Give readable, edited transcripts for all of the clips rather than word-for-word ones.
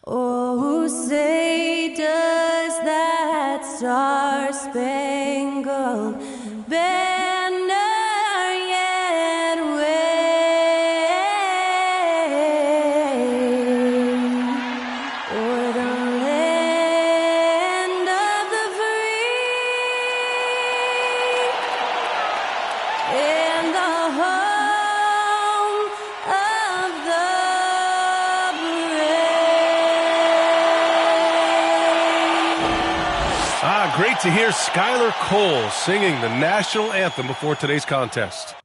Oh, say does that star-spangled banner yet wave o'er the land of the free and the home of the Great to hear Skylar Cole singing the national anthem before today's contest.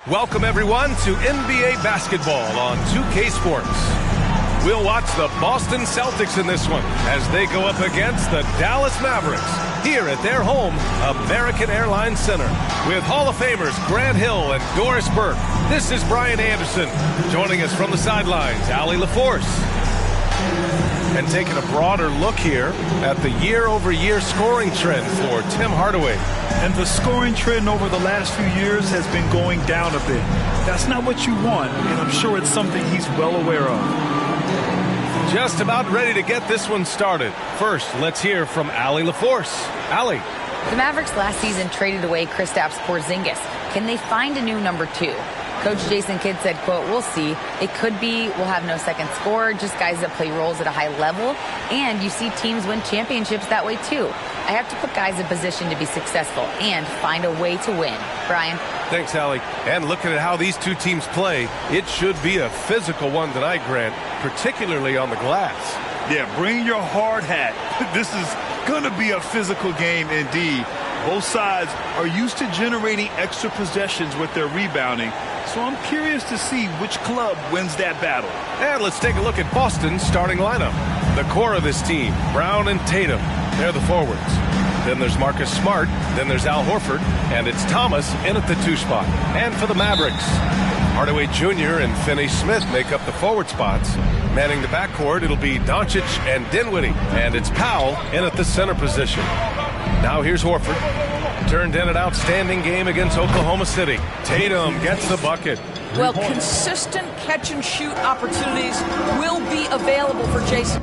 Welcome, everyone, to NBA basketball on 2K Sports. We'll watch the Boston Celtics in this one as they go up against the Dallas Mavericks here at their home, American Airlines Center. With Hall of Famers Grant Hill and Doris Burke, this is Brian Anderson. Joining us from the sidelines, Allie LaForce. And taking a broader look here at the year-over-year scoring trend for Tim Hardaway. And the scoring trend over the last few years has been going down a bit. That's not what you want, and I'm sure it's something he's well aware of. Just about ready to get this one started. First, let's hear from Allie LaForce. Allie. The Mavericks last season traded away Kristaps Porzingis. Can they find a new number two? Coach Jason Kidd said, quote, "We'll see. It could be we'll have no second scorer, just guys that play roles at a high level. And you see teams win championships that way, too. I have to put guys in position to be successful and find a way to win." Brian. Thanks, Allie. And looking at how these two teams play, it should be a physical one tonight, Grant, particularly on the glass. Yeah, bring your hard hat. This is going to be a physical game indeed. Both sides are used to generating extra possessions with their rebounding, so I'm curious to see which club wins that battle. And let's take a look at Boston's starting lineup. The core of this team, Brown and Tatum, they're the forwards. Then there's Marcus Smart, then there's Al Horford, and it's Thomas in at the 2 spot. And for the Mavericks, Hardaway Jr. and Finney-Smith make up the forward spots. Manning the backcourt, it'll be Doncic and Dinwiddie, and it's Powell in at the center position. Now here's Horford. Turned in an outstanding game against Oklahoma City. Tatum gets the bucket. Well, consistent catch-and-shoot opportunities will be available for Jason.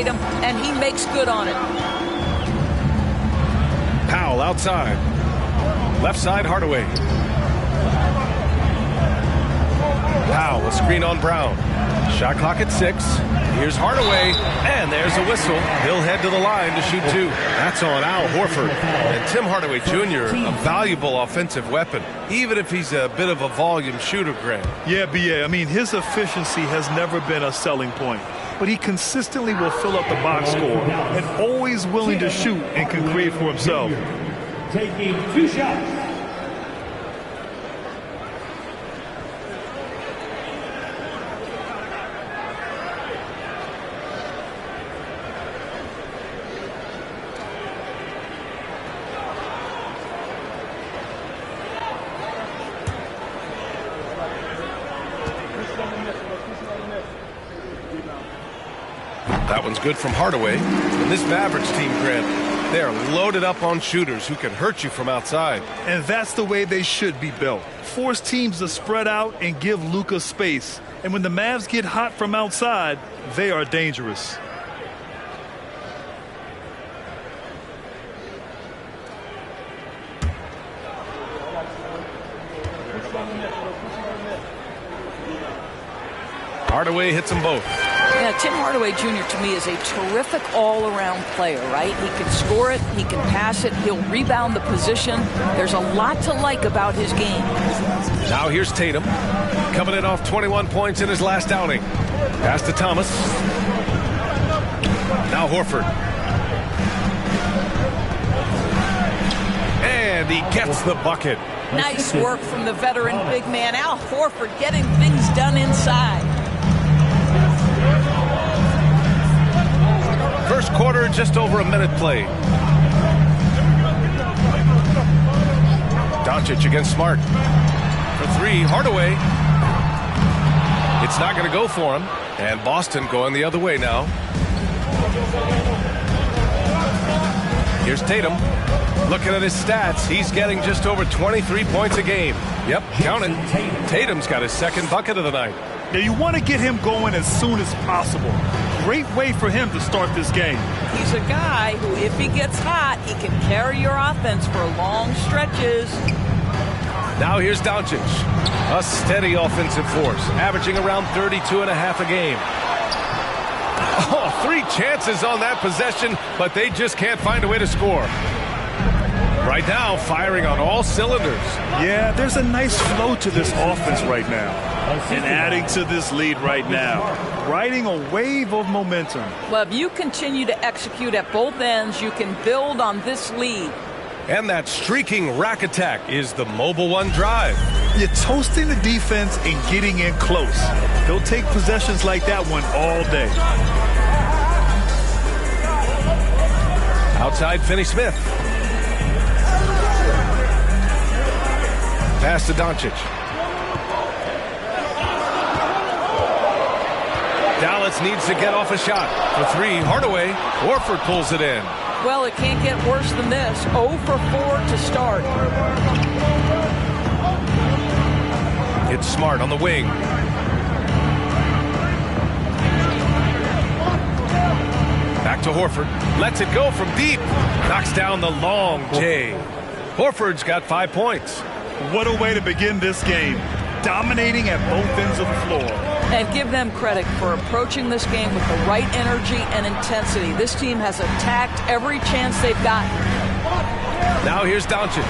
Tatum, and he makes good on it. Powell outside. Left side, Hardaway. Powell, a screen on Brown. Shot clock at 6. Here's Hardaway, and there's a whistle. He'll head to the line to shoot 2. That's on Al Horford. And Tim Hardaway Jr., a valuable offensive weapon, even if he's a bit of a volume shooter, Grant. Yeah, B.A. I mean, his efficiency has never been a selling point, but he consistently will fill up the box score and always willing to shoot and can create for himself. Taking 2 shots. That one's good from Hardaway. And this Mavericks team, Grant, they're loaded up on shooters who can hurt you from outside. And that's the way they should be built. Force teams to spread out and give Luka space. And when the Mavs get hot from outside, they are dangerous. Hardaway hits them both. Yeah, Tim Hardaway Jr. to me is a terrific all-around player, right? He can score it, he can pass it, he'll rebound the position. There's a lot to like about his game. Now here's Tatum, coming in off 21 points in his last outing. Pass to Thomas. Now Horford. And he gets the bucket. Nice work from the veteran big man, Al Horford, getting things done inside. First quarter, just over a minute played. Doncic against Smart. For 3, Hardaway. It's not going to go for him. And Boston going the other way now. Here's Tatum. Looking at his stats, he's getting just over 23 points a game. Yep, count it. Tatum's got his second bucket of the night. Now you want to get him going as soon as possible. Great way for him to start this game. He's a guy who, if he gets hot, he can carry your offense for long stretches. Now here's Doncic. A steady offensive force, averaging around 32.5 a game. Oh, 3 chances on that possession, but they just can't find a way to score. Right now, firing on all cylinders. Yeah, there's a nice flow to this offense right now. And adding to this lead right now, riding a wave of momentum. Well, if you continue to execute at both ends, you can build on this lead. And that streaking rack attack is the Mobile One drive. You're toasting the defense and getting in close. They'll take possessions like that one all day. Outside, Finney-Smith. Pass to Doncic. Dallas needs to get off a shot. For 3, Hardaway. Horford pulls it in. Well, it can't get worse than this. 0 for 4 to start. It's Smart on the wing. Back to Horford. Lets it go from deep. Knocks down the long J. Horford's got 5 points. What a way to begin this game. Dominating at both ends of the floor. And give them credit for approaching this game with the right energy and intensity. This team has attacked every chance they've gotten. Now here's Doncic.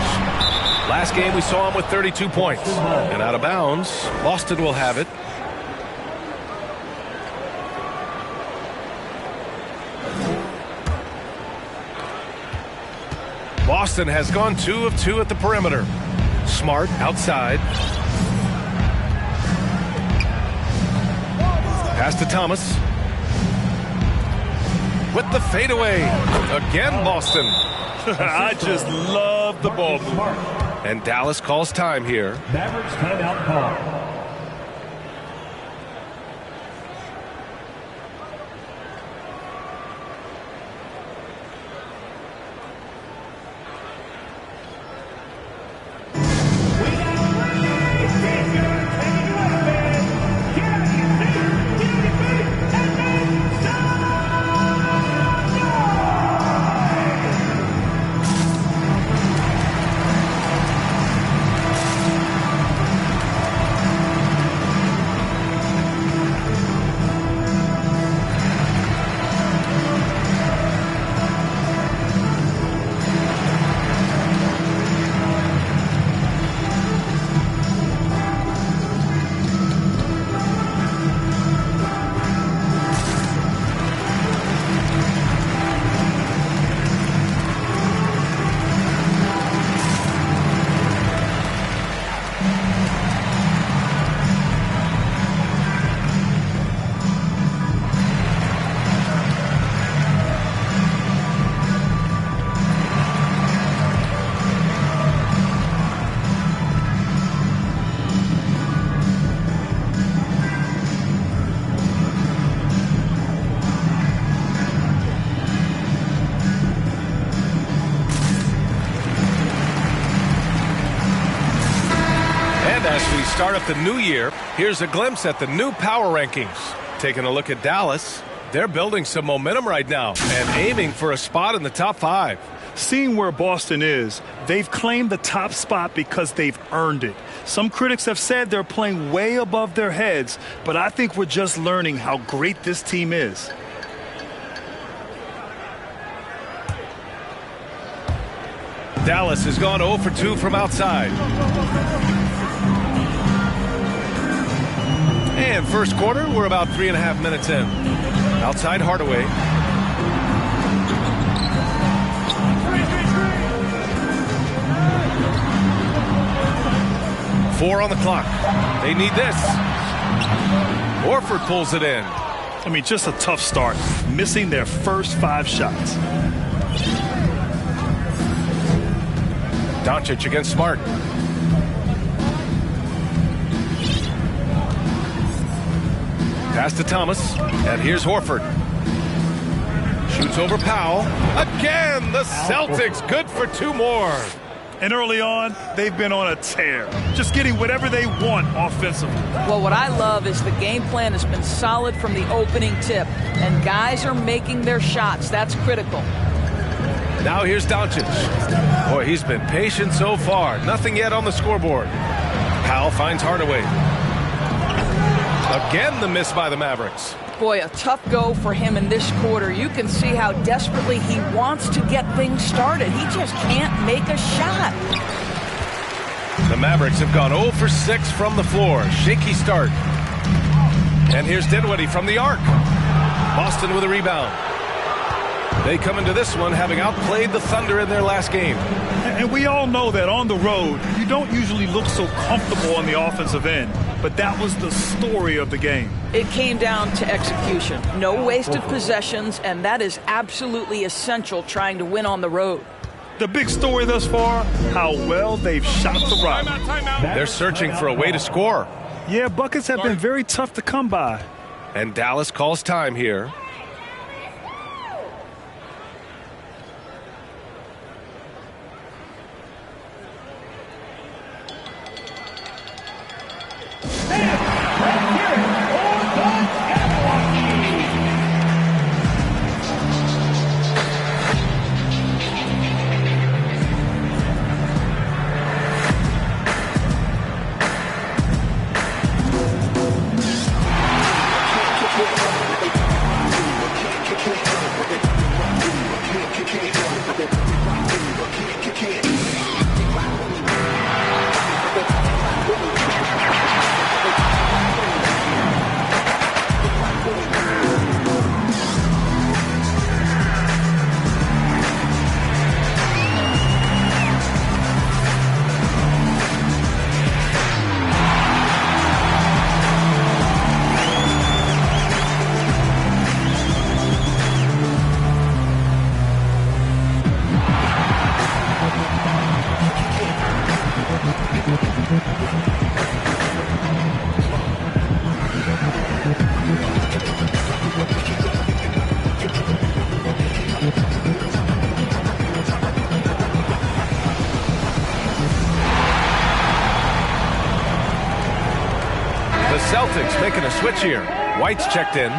Last game we saw him with 32 points. And out of bounds, Boston will have it. Boston has gone 2 of 2 at the perimeter. Smart outside. Pass to Thomas. With the fadeaway. Again, Boston. I just love the ball movement. And Dallas calls time here. Mavericks timeout call. As we start up the new year, here's a glimpse at the new power rankings. Taking a look at Dallas, they're building some momentum right now and aiming for a spot in the top 5. Seeing where Boston is, they've claimed the top spot because they've earned it. Some critics have said they're playing way above their heads, but I think we're just learning how great this team is. Dallas has gone 0 for 2 from outside. And first quarter, we're about 3.5 minutes in. Outside Hardaway. Four on the clock. They need this. Horford pulls it in. I mean, just a tough start, missing their first 5 shots. Doncic against Smart. Pass to Thomas, and here's Horford. Shoots over Powell. Again, the Celtics good for 2 more. And early on, they've been on a tear, just getting whatever they want offensively. Well, what I love is the game plan has been solid from the opening tip, and guys are making their shots. That's critical. Now here's Doncic. Boy, he's been patient so far. Nothing yet on the scoreboard. Powell finds Hardaway. Again, the miss by the Mavericks. Boy, a tough go for him in this quarter. You can see how desperately he wants to get things started. He just can't make a shot. The Mavericks have gone 0 for 6 from the floor. Shaky start. And here's Dinwiddie from the arc. Boston with a rebound. They come into this one having outplayed the Thunder in their last game. And we all know that on the road, you don't usually look so comfortable on the offensive end. But that was the story of the game. It came down to execution. No wasted possessions, and that is absolutely essential trying to win on the road. The big story thus far, how well they've shot the rock. They're searching for a way to score. Yeah, buckets have been very tough to come by. And Dallas calls time here. Celtics making a switch here. White's checked in.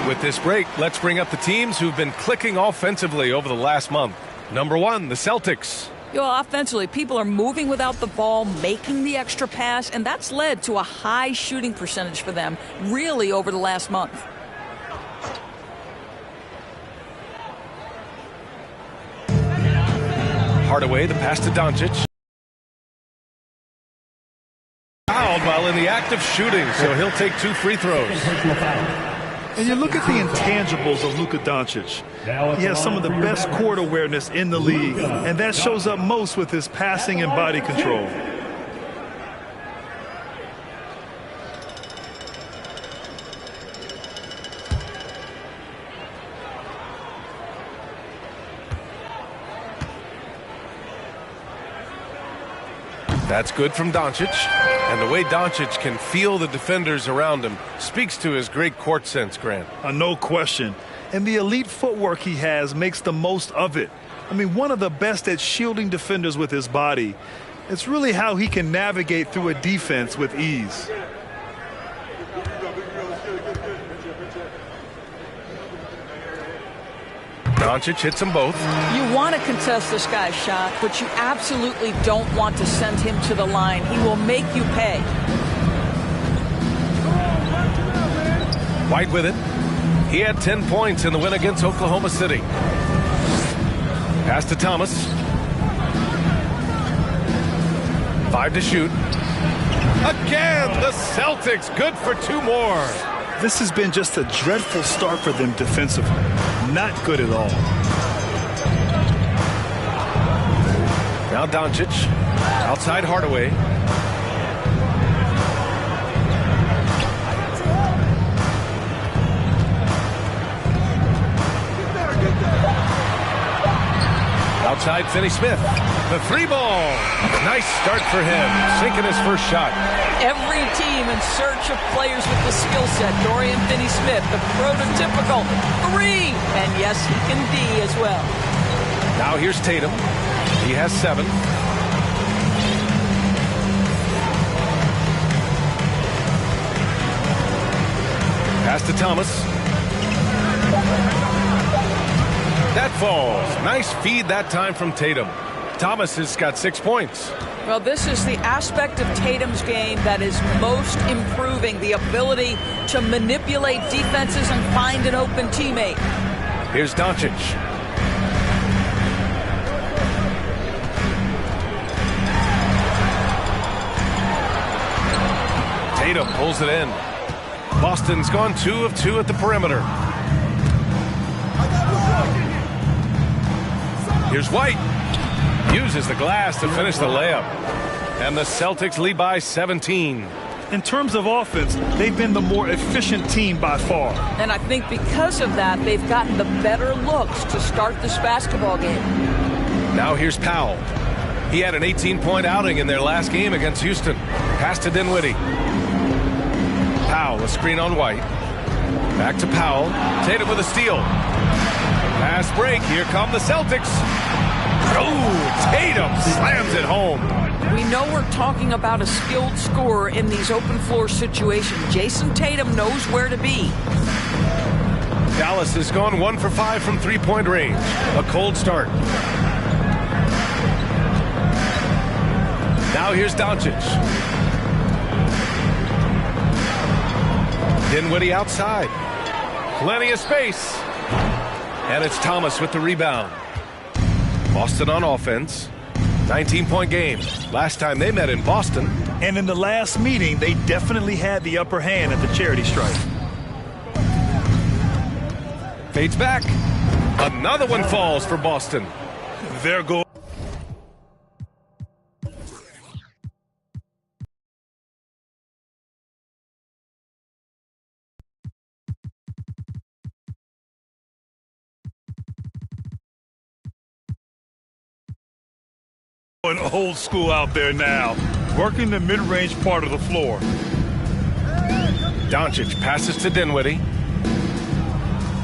With this break, let's bring up the teams who've been clicking offensively over the last month. Number 1, the Celtics. Offensively, people are moving without the ball, making the extra pass, and that's led to a high shooting percentage for them, really, over the last month. Hardaway, the pass to Doncic. Fouled while in the act of shooting, so he'll take 2 free throws. And you look at the intangibles of Luka Doncic. He has some of the best court awareness in the league, and that shows up most with his passing and body control. That's good from Doncic. And the way Doncic can feel the defenders around him speaks to his great court sense, Grant. No question. And the elite footwork he has makes the most of it. I mean, one of the best at shielding defenders with his body. It's really how he can navigate through a defense with ease. Doncic hits them both. You want to contest this guy's shot, but you absolutely don't want to send him to the line. He will make you pay. White with it. He had 10 points in the win against Oklahoma City. Pass to Thomas. 5 to shoot. Again, the Celtics good for 2 more. This has been just a dreadful start for them defensively. Not good at all. Now Doncic. Outside Hardaway. Outside Finney-Smith. The 3-ball. Nice start for him. Sinking his first shot. Every team in search of players with the skill set. Dorian Finney-Smith, the prototypical 3. And yes, he can D as well. Now here's Tatum. He has 7. Pass to Thomas. That falls. Nice feed that time from Tatum. Thomas has got 6 points. Well, this is the aspect of Tatum's game that is most improving, the ability to manipulate defenses and find an open teammate. Here's Doncic. Tatum pulls it in. Boston's gone 2 of 2 at the perimeter. Here's White. Uses the glass to finish the layup. And the Celtics lead by 17. In terms of offense, they've been the more efficient team by far. And I think because of that, they've gotten the better looks to start this basketball game. Now here's Powell. He had an 18-point outing in their last game against Houston. Pass to Dinwiddie. Powell, a screen on White. Back to Powell. Tatum with a steal. Pass break. Here come the Celtics. Oh, Tatum slams it home. We know we're talking about a skilled scorer in these open floor situations. Jason Tatum knows where to be. Dallas has gone 1 for 5 from 3-point range. A cold start. Now here's Doncic. Dinwiddie outside. Plenty of space. And it's Thomas with the rebound. Boston on offense. 19-point game. Last time they met in Boston. And in the last meeting, they definitely had the upper hand at the charity stripe. Fades back. Another one falls for Boston. There goes. An old school out there now, working the mid-range part of the floor. Doncic passes to Dinwiddie.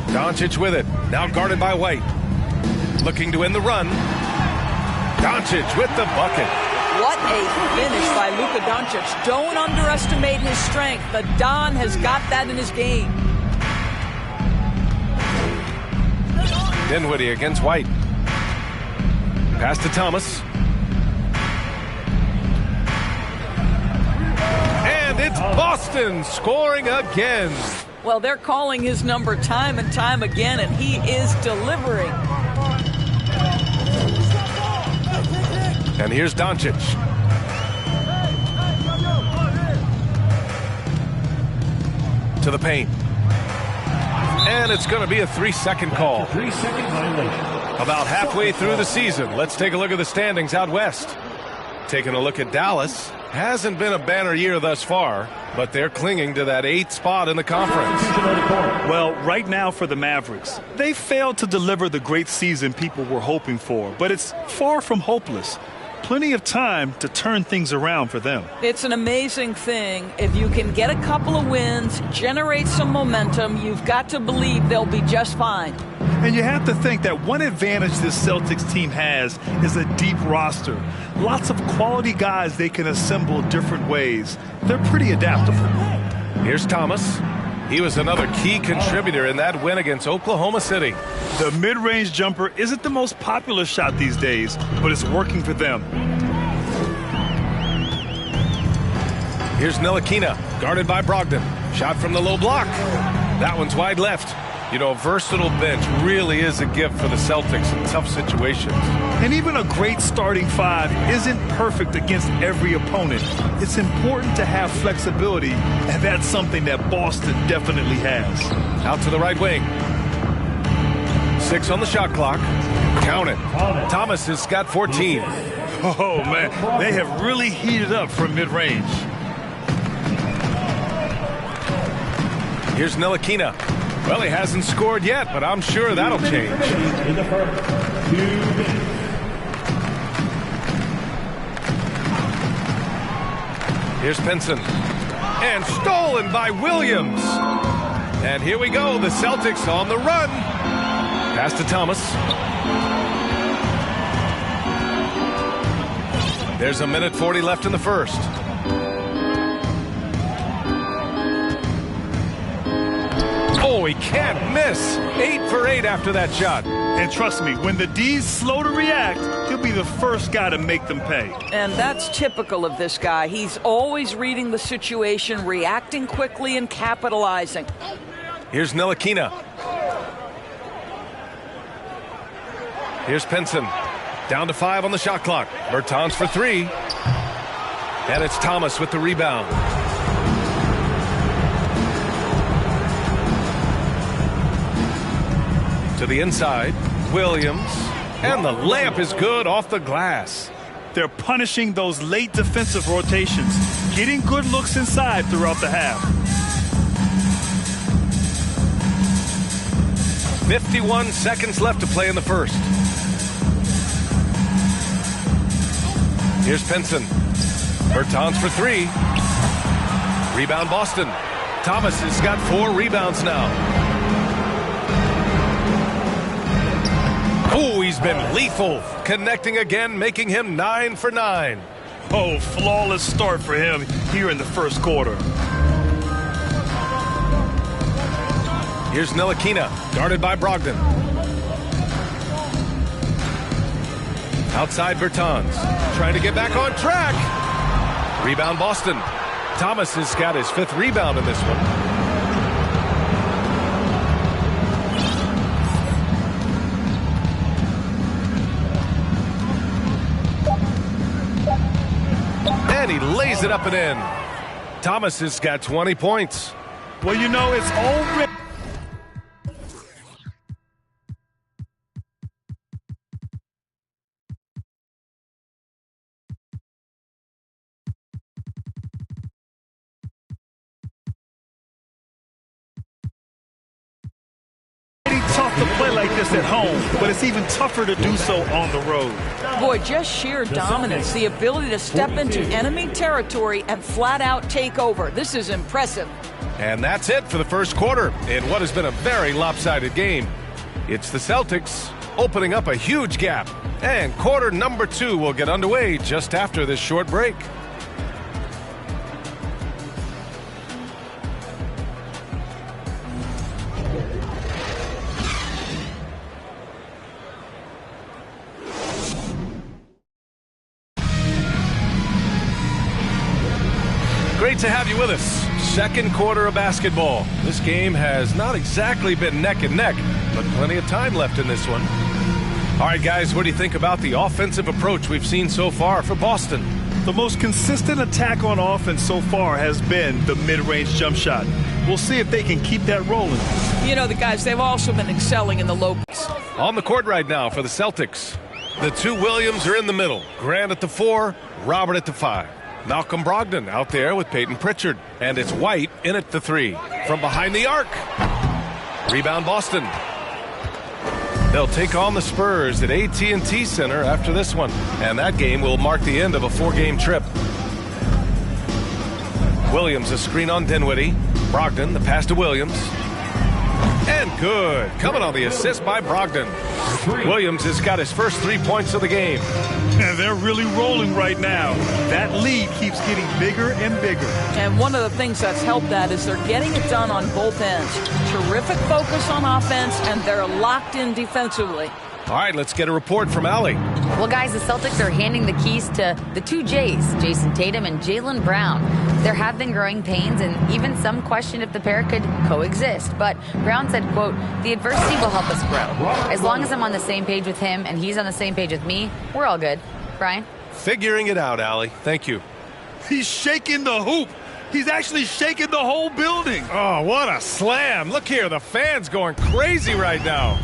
Doncic with it. Now guarded by White. Looking to end the run. Doncic with the bucket. What a finish by Luka Doncic. Don't underestimate his strength. The Don has got that in his game. Dinwiddie against White. Pass to Thomas. And it's Boston scoring again. Well, they're calling his number time and time again, and he is delivering. And here's Doncic. To the paint. And it's going to be a 3-second call. 3-second violation. About halfway through the season, let's take a look at the standings out west. Taking a look at Dallas. Hasn't been a banner year thus far, but they're clinging to that 8th spot in the conference. Well, right now for the Mavericks, they failed to deliver the great season people were hoping for, but it's far from hopeless. Plenty of time to turn things around for them. It's an amazing thing. If you can get a couple of wins, generate some momentum, you've got to believe they'll be just fine. And you have to think that one advantage this Celtics team has is a deep roster. Lots of quality guys they can assemble different ways. They're pretty adaptable. Here's Thomas. He was another key contributor in that win against Oklahoma City. The mid-range jumper isn't the most popular shot these days, but it's working for them. Here's Ntilikina, guarded by Brogdon. Shot from the low block. That one's wide left. You know, a versatile bench really is a gift for the Celtics in tough situations. And even a great starting five isn't perfect against every opponent. It's important to have flexibility, and that's something that Boston definitely has. Out to the right wing. 6 on the shot clock. Count it. Thomas has got 14. Oh, man, they have really heated up from mid-range. Here's Ntilikina. Well, he hasn't scored yet, but I'm sure that'll change. In the first 2 minutes. Here's Pinson. And stolen by Williams. And here we go, the Celtics on the run. Pass to Thomas. There's a minute 40 left in the first. Oh, he can't miss. 8 for 8 after that shot. And trust me, when the D's slow to react, he'll be the first guy to make them pay. And that's typical of this guy. He's always reading the situation, reacting quickly, and capitalizing. Here's Ntilikina. Here's Pinson. Down to 5 on the shot clock. Bertans for 3. And it's Thomas with the rebound. To the inside, Williams, and the layup is good off the glass. They're punishing those late defensive rotations, getting good looks inside throughout the half. 51 seconds left to play in the first. Here's Pinson. Bertans for 3. Rebound Boston. Thomas has got 4 rebounds now. Oh, he's been lethal. Connecting again, making him 9 for 9. Oh, flawless start for him here in the first quarter. Here's Ntilikina, guarded by Brogdon. Outside Bertans, trying to get back on track. Rebound Boston. Thomas has got his 5th rebound in this one. And he lays it up and in. Thomas has got 20 points. Well, you know, it's already... tough to play like this at home, but it's even tougher to do so on the road. Boy, just sheer dominance, the ability to step into enemy territory and flat out take over. This is impressive. And that's it for the first quarter in what has been a very lopsided game. It's the Celtics opening up a huge gap. And quarter number 2 will get underway just after this short break. Great to have you with us. Second quarter of basketball. This game has not exactly been neck and neck, but plenty of time left in this one. All right, guys, what do you think about the offensive approach we've seen so far for Boston? The most consistent attack on offense so far has been the mid-range jump shot. We'll see if they can keep that rolling. You know, the guys, they've also been excelling in the low post. On the court right now for the Celtics. The 2 Williams are in the middle. Grant at the 4, Robert at the 5. Malcolm Brogdon out there with Peyton Pritchard. And it's White in at the 3. From behind the arc. Rebound Boston. They'll take on the Spurs at AT&T Center after this one. And that game will mark the end of a 4-game trip. Williams a screen on Dinwiddie. Brogdon the pass to Williams. And good. Coming on the assist by Brogdon. Williams has got his first 3 points of the game. And they're really rolling right now. That lead keeps getting bigger and bigger. And one of the things that's helped that is they're getting it done on both ends. Terrific focus on offense, and they're locked in defensively. All right, let's get a report from Allie. Well, guys, the Celtics are handing the keys to the two J's, Jason Tatum and Jaylen Brown. There have been growing pains, and even some question if the pair could coexist. But Brown said, quote, "The adversity will help us grow. As long as I'm on the same page with him and he's on the same page with me, we're all good." Brian? Figuring it out, Allie. Thank you. He's shaking the hoop. He's actually shaking the whole building. Oh, what a slam. Look here, the fans going crazy right now.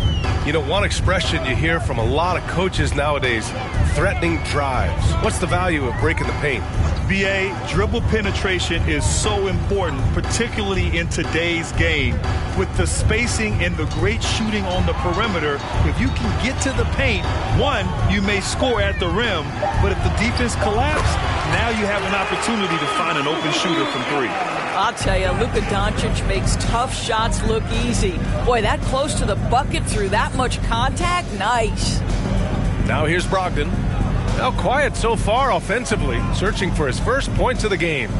You know, one expression you hear from a lot of coaches nowadays, threatening drives. What's the value of breaking the paint? BA, dribble penetration is so important, particularly in today's game. With the spacing and the great shooting on the perimeter, if you can get to the paint, one, you may score at the rim, but if the defense collapses, now you have an opportunity to find an open shooter from three. I'll tell you, Luka Doncic makes tough shots look easy. Boy, that close to the bucket through that much contact, nice. Now here's Brogdon. Now quiet so far offensively, searching for his first points of the game.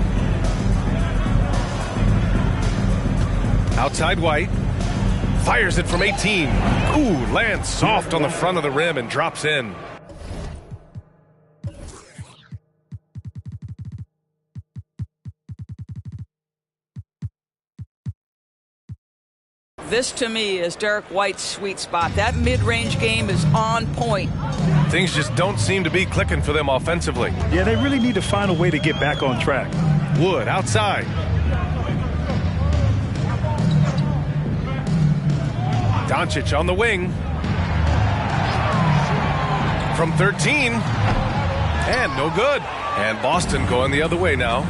Outside White. Fires it from 18. Ooh, lands soft on the front of the rim and drops in. This, to me, is Derek White's sweet spot. That mid-range game is on point. Things just don't seem to be clicking for them offensively. Yeah, they really need to find a way to get back on track. Wood outside. Doncic on the wing. From 13. And no good. And Boston going the other way now.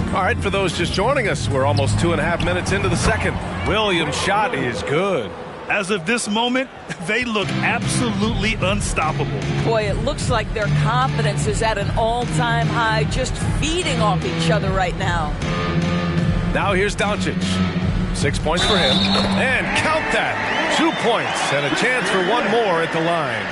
All right, for those just joining us, we're almost 2.5 minutes into the second. Williams' shot is good. As of this moment, they look absolutely unstoppable. Boy, it looks like their confidence is at an all-time high, just feeding off each other right now. Now here's Doncic. 6 points for him. And count that. 2 points and a chance for one more at the line.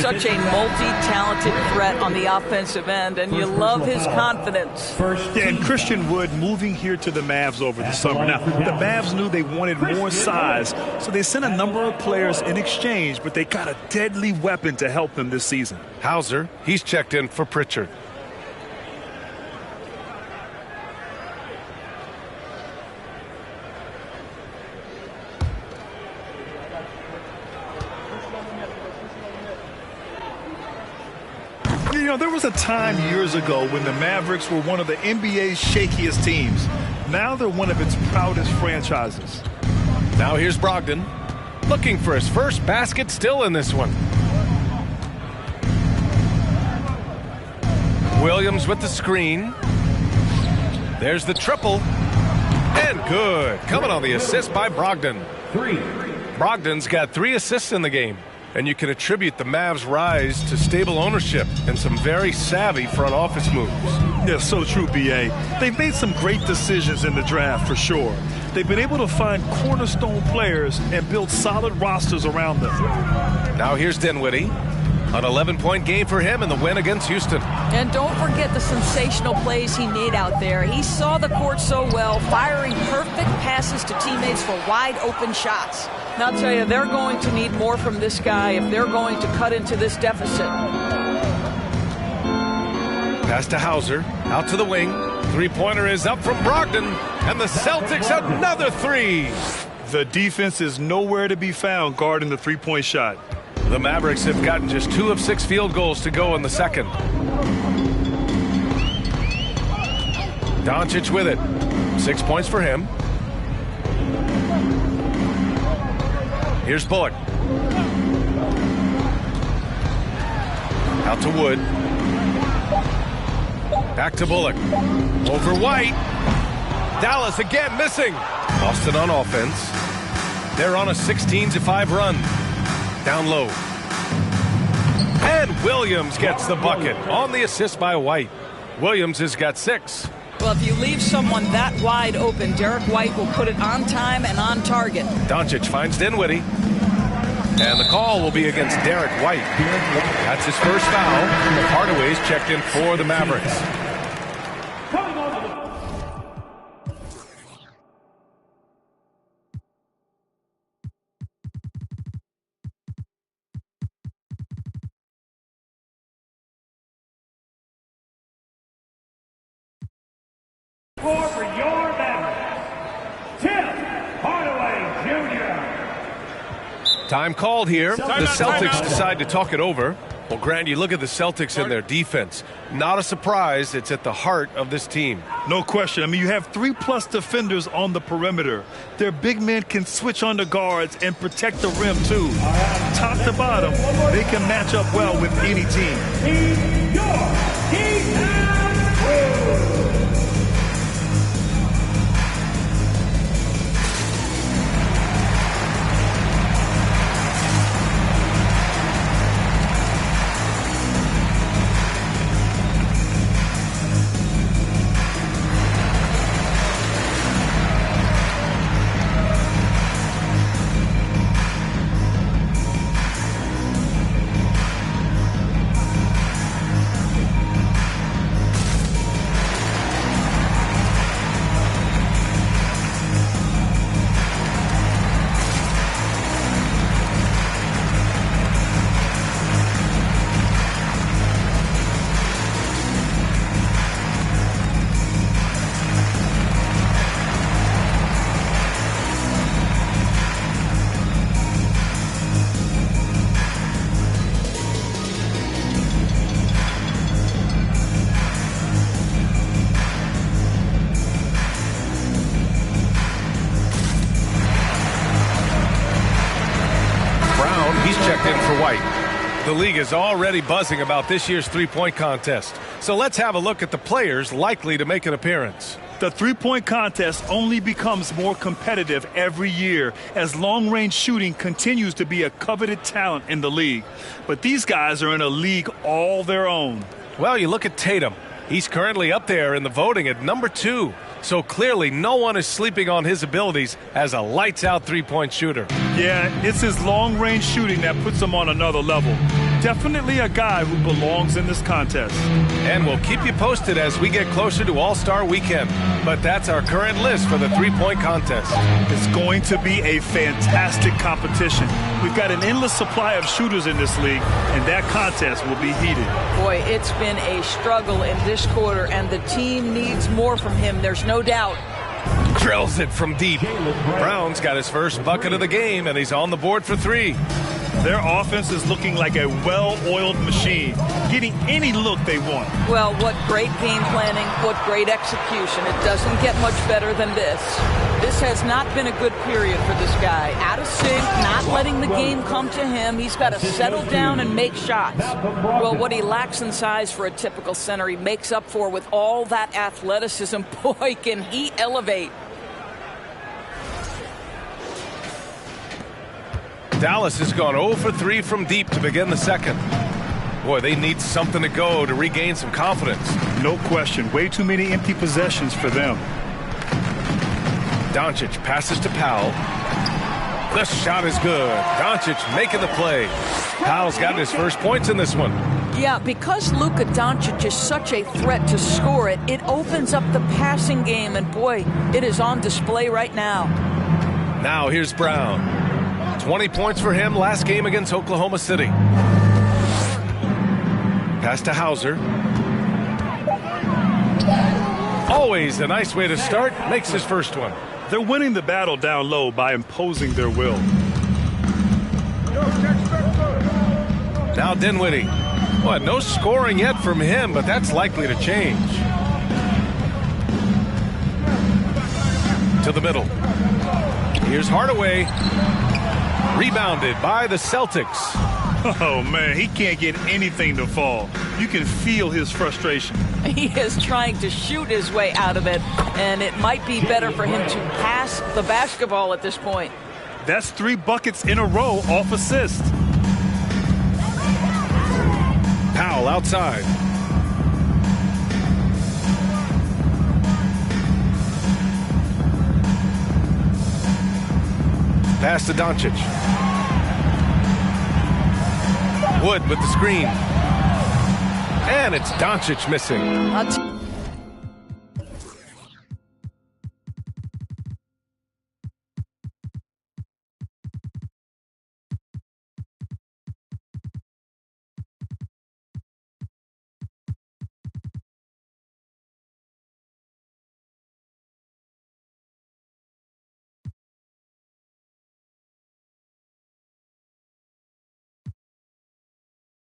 Such a multi-talented threat on the offensive end, and you love his confidence. Yeah, and Christian Wood moving here to the Mavs over the summer. Now, the Mavs knew they wanted more size, so they sent a number of players in exchange, but they got a deadly weapon to help them this season. Hauser, he's checked in for Pritchard. You know, there was a time years ago when the Mavericks were one of the NBA's shakiest teams. Now they're one of its proudest franchises. Now here's Brogdon. Looking for his first basket still in this one. Williams with the screen. There's the triple. And good. Coming on the assist by Brogdon. Brogdon's got 3 assists in the game. And you can attribute the Mavs' rise to stable ownership and some very savvy front office moves. Yeah, so true, B.A. They've made some great decisions in the draft, for sure. They've been able to find cornerstone players and build solid rosters around them. Now here's Dinwiddie. An 11-point game for him in the win against Houston. And don't forget the sensational plays he made out there. He saw the court so well, firing perfect passes to teammates for wide-open shots. Now, I'll tell you, they're going to need more from this guy if they're going to cut into this deficit. Pass to Hauser. Out to the wing. Three-pointer is up from Brogdon. And the Celtics another 3. The defense is nowhere to be found guarding the three-point shot. The Mavericks have gotten just 2 of 6 field goals to go in the second. Doncic with it. 6 points for him. Here's Bullock. Out to Wood. Back to Bullock. Over White. Dallas again missing. Boston on offense. They're on a 16-5 run. Down low. And Williams gets the bucket on the assist by White. Williams has got 6. Well, if you leave someone that wide open, Derek White will put it on time and on target. Doncic finds Dinwiddie. And the call will be against Derek White. That's his first foul. Hardaway's checked in for the Mavericks. Score for your Mavericks, Tim Hardaway Jr. Time called here. The Celtics decide to talk it over. Well, Grant, you look at the Celtics and their defense. Not a surprise. It's at the heart of this team. No question. I mean, you have 3+ defenders on the perimeter. Their big men can switch on the guards and protect the rim, too. Top to bottom, they can match up well with any team. Team York, The league is already buzzing about this year's three-point contest. So let's have a look at the players likely to make an appearance. The three-point contest only becomes more competitive every year as long-range shooting continues to be a coveted talent in the league. But these guys are in a league all their own. Well, you look at Tatum. He's currently up there in the voting at number 2. So clearly no one is sleeping on his abilities as a lights-out three-point shooter. Yeah, it's his long-range shooting that puts him on another level. Definitely a guy who belongs in this contest. And we'll keep you posted as we get closer to All-Star Weekend. But that's our current list for the three-point contest. It's going to be a fantastic competition. We've got an endless supply of shooters in this league, and that contest will be heated. Boy, it's been a struggle in this quarter, and the team needs more from him. There's no doubt. Drills it from deep. Brown's got his first bucket of the game, and he's on the board for 3. Their offense is looking like a well-oiled machine, getting any look they want. Well, what great game planning, what great execution. It doesn't get much better than this. This has not been a good period for this guy. Out of sync, not letting the game come to him. He's got to settle down and make shots. Well, what he lacks in size for a typical center, he makes up for with all that athleticism. Boy, can he elevate. Dallas has gone 0 for 3 from deep to begin the second. Boy, they need something to go to regain some confidence. No question. Way too many empty possessions for them. Doncic passes to Powell. The shot is good. Doncic making the play. Powell's gotten his first points in this one. Yeah, because Luka Doncic is such a threat to score it, it opens up the passing game, and boy, it is on display right now. Now here's Brown. 20 points for him last game against Oklahoma City. Pass to Hauser. Always a nice way to start. Makes his first one. They're winning the battle down low by imposing their will. Now Dinwiddie. Well, no scoring yet from him, but that's likely to change. To the middle. Here's Hardaway. Rebounded by the Celtics. Oh, man, he can't get anything to fall. You can feel his frustration. He is trying to shoot his way out of it, and it might be better for him to pass the basketball at this point. That's 3 buckets in a row off assist. Powell outside. Pass to Doncic. Wood with the screen. And it's Doncic missing.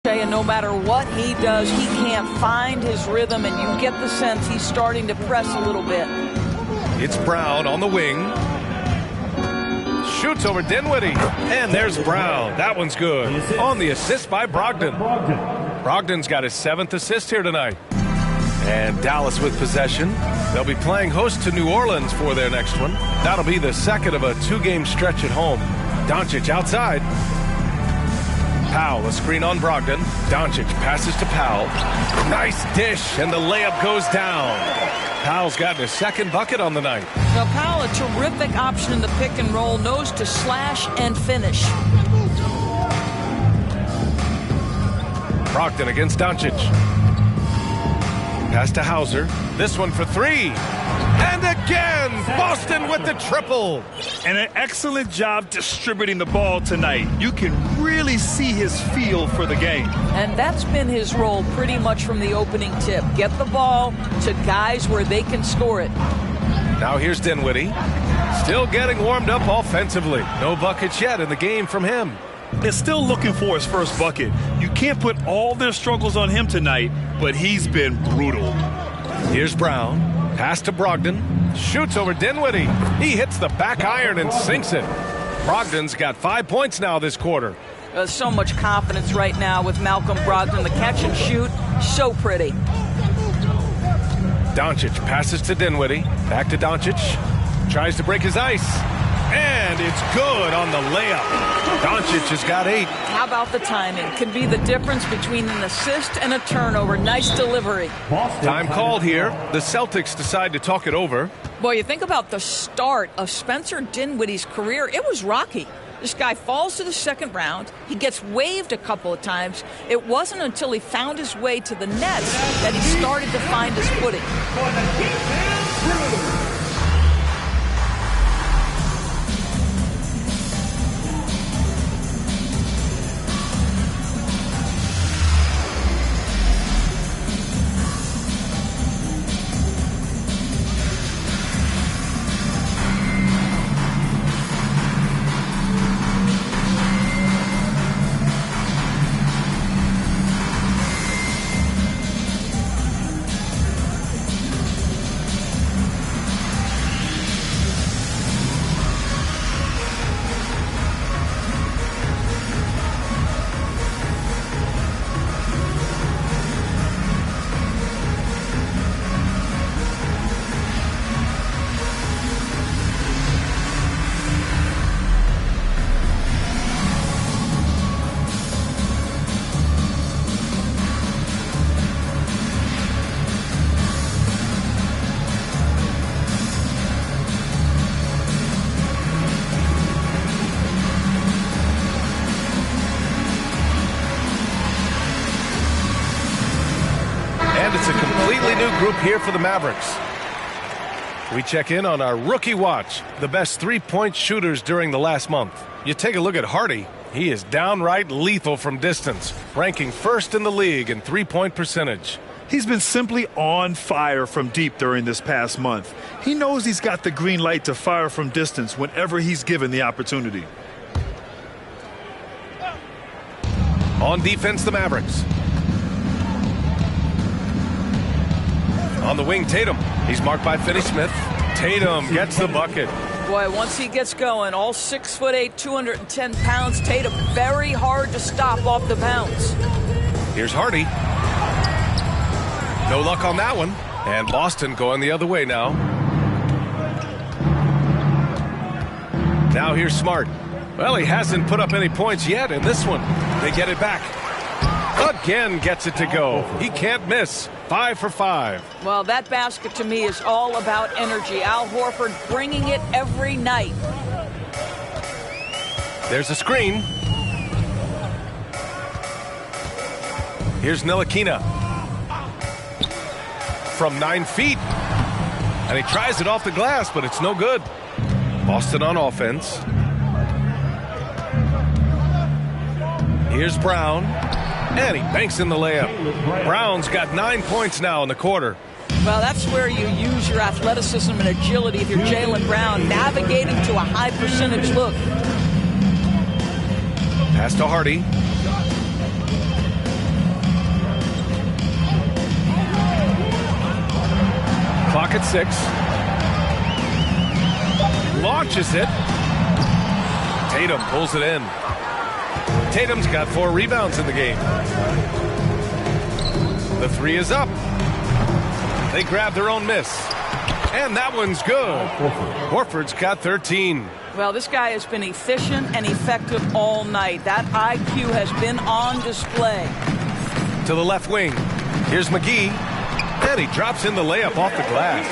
And no matter what he does, he can't find his rhythm, and you get the sense he's starting to press a little bit. It's Brown on the wing. Shoots over Dinwiddie. And there's Brown. That one's good. On the assist by Brogdon. Brogdon's got his 7th assist here tonight. And Dallas with possession. They'll be playing host to New Orleans for their next one. That'll be the second of a 2-game stretch at home. Doncic outside. Powell, a screen on Brogdon. Doncic passes to Powell. Nice dish, and the layup goes down. Powell's gotten his 2nd bucket on the night. Now, Powell, a terrific option in the pick and roll, knows to slash and finish. Brogdon against Doncic. Pass to Hauser. This one for 3. And again, Boston with the triple. And an excellent job distributing the ball tonight. You can really see his feel for the game. And that's been his role pretty much from the opening tip. Get the ball to guys where they can score it. Now here's Dinwiddie. Still getting warmed up offensively. No buckets yet in the game from him. They're still looking for his first bucket. You can't put all their struggles on him tonight, but he's been brutal. Here's Brown. Pass to Brogdon. Shoots over Dinwiddie. He hits the back iron and sinks it. Brogdon's got 5 points now this quarter. So much confidence right now with Malcolm Brogdon. The catch and shoot, so pretty. Doncic passes to Dinwiddie. Back to Doncic. Tries to break his ice. And it's good on the layup. Doncic has got 8. How about the timing? Can be the difference between an assist and a turnover. Nice delivery. Time called here. The Celtics decide to talk it over. Boy, you think about the start of Spencer Dinwiddie's career. It was rocky. This guy falls to the 2nd round. He gets waived a couple of times. It wasn't until he found his way to the Nets that he started to find his footing. It's a completely new group here for the Mavericks. We check in on our rookie watch, the best 3-point shooters during the last month. You take a look at Hardy. He is downright lethal from distance, ranking 1st in the league in 3-point percentage. He's been simply on fire from deep during this past month. He knows he's got the green light to fire from distance whenever he's given the opportunity. On defense, the Mavericks. On the wing, Tatum. He's marked by Finney-Smith. Tatum gets the bucket. Boy, once he gets going, all 6'8", 210 pounds, Tatum very hard to stop off the bounce. Here's Hardy. No luck on that one. And Boston going the other way now. Now here's Smart. Well, he hasn't put up any points yet in this one. They get it back. Again gets it to go. He can't miss. 5 for 5. Well, that basket to me is all about energy. Al Horford bringing it every night. There's a screen. Here's Ntilikina from 9 feet. And he tries it off the glass, but it's no good. Boston on offense. Here's Brown. And he banks in the layup. Brown's got 9 points now in the quarter. Well, that's where you use your athleticism and agility if you're Jaylen Brown, navigating to a high percentage look. Pass to Hardy. Clock at 6. Launches it. Tatum pulls it in. Tatum's got 4 rebounds in the game. The 3 is up. They grab their own miss. And that one's good. Horford's got 13. Well, this guy has been efficient and effective all night. That IQ has been on display. To the left wing. Here's McGee. And he drops in the layup off the glass.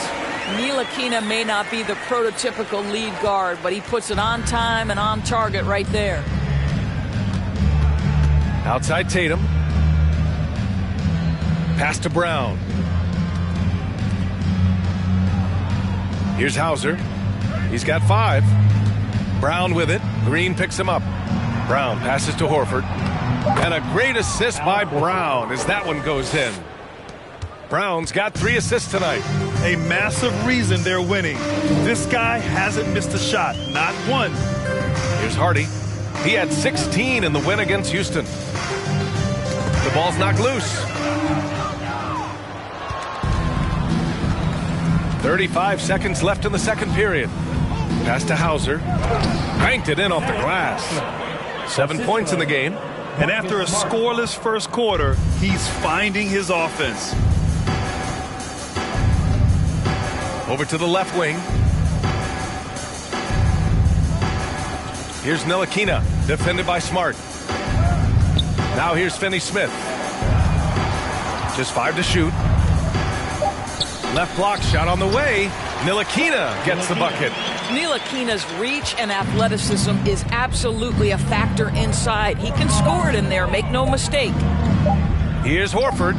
Ntilikina may not be the prototypical lead guard, but he puts it on time and on target right there. Outside Tatum. Pass to Brown. Here's Hauser. He's got 5. Brown with it. Green picks him up. Brown passes to Horford. And a great assist by Brown as that one goes in. Brown's got 3 assists tonight. A massive reason they're winning. This guy hasn't missed a shot. Not one. Here's Hardy. He had 16 in the win against Houston. The ball's knocked loose. 35 seconds left in the second period. Pass to Hauser. Banked it in off the glass. 7 points in the game. And after a scoreless first quarter, he's finding his offense. Over to the left wing. Here's Ntilikina, defended by Smart. Now here's Finney-Smith. Just 5 to shoot. Left block shot on the way. Ntilikina gets the bucket. Ntilikina's reach and athleticism is absolutely a factor inside. He can score it in there, make no mistake. Here's Horford.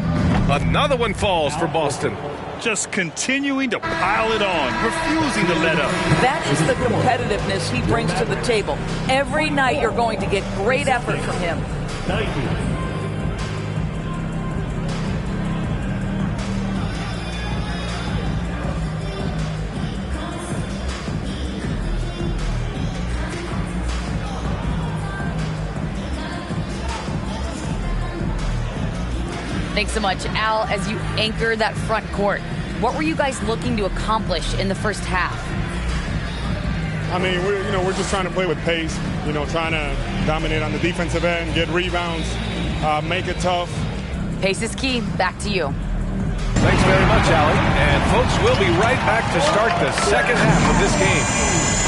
Another one falls for Boston. Just continuing to pile it on, refusing to let up. That is the competitiveness he brings to the table. Every night you're going to get great effort from him. Thanks so much, Al. As you anchor that front court, what were you guys looking to accomplish in the first half? I mean, we're just trying to play with pace, trying to dominate on the defensive end, get rebounds, make it tough. Pace is key. Back to you. Thanks very much, Allie. And folks, we'll be right back to start the second half of this game.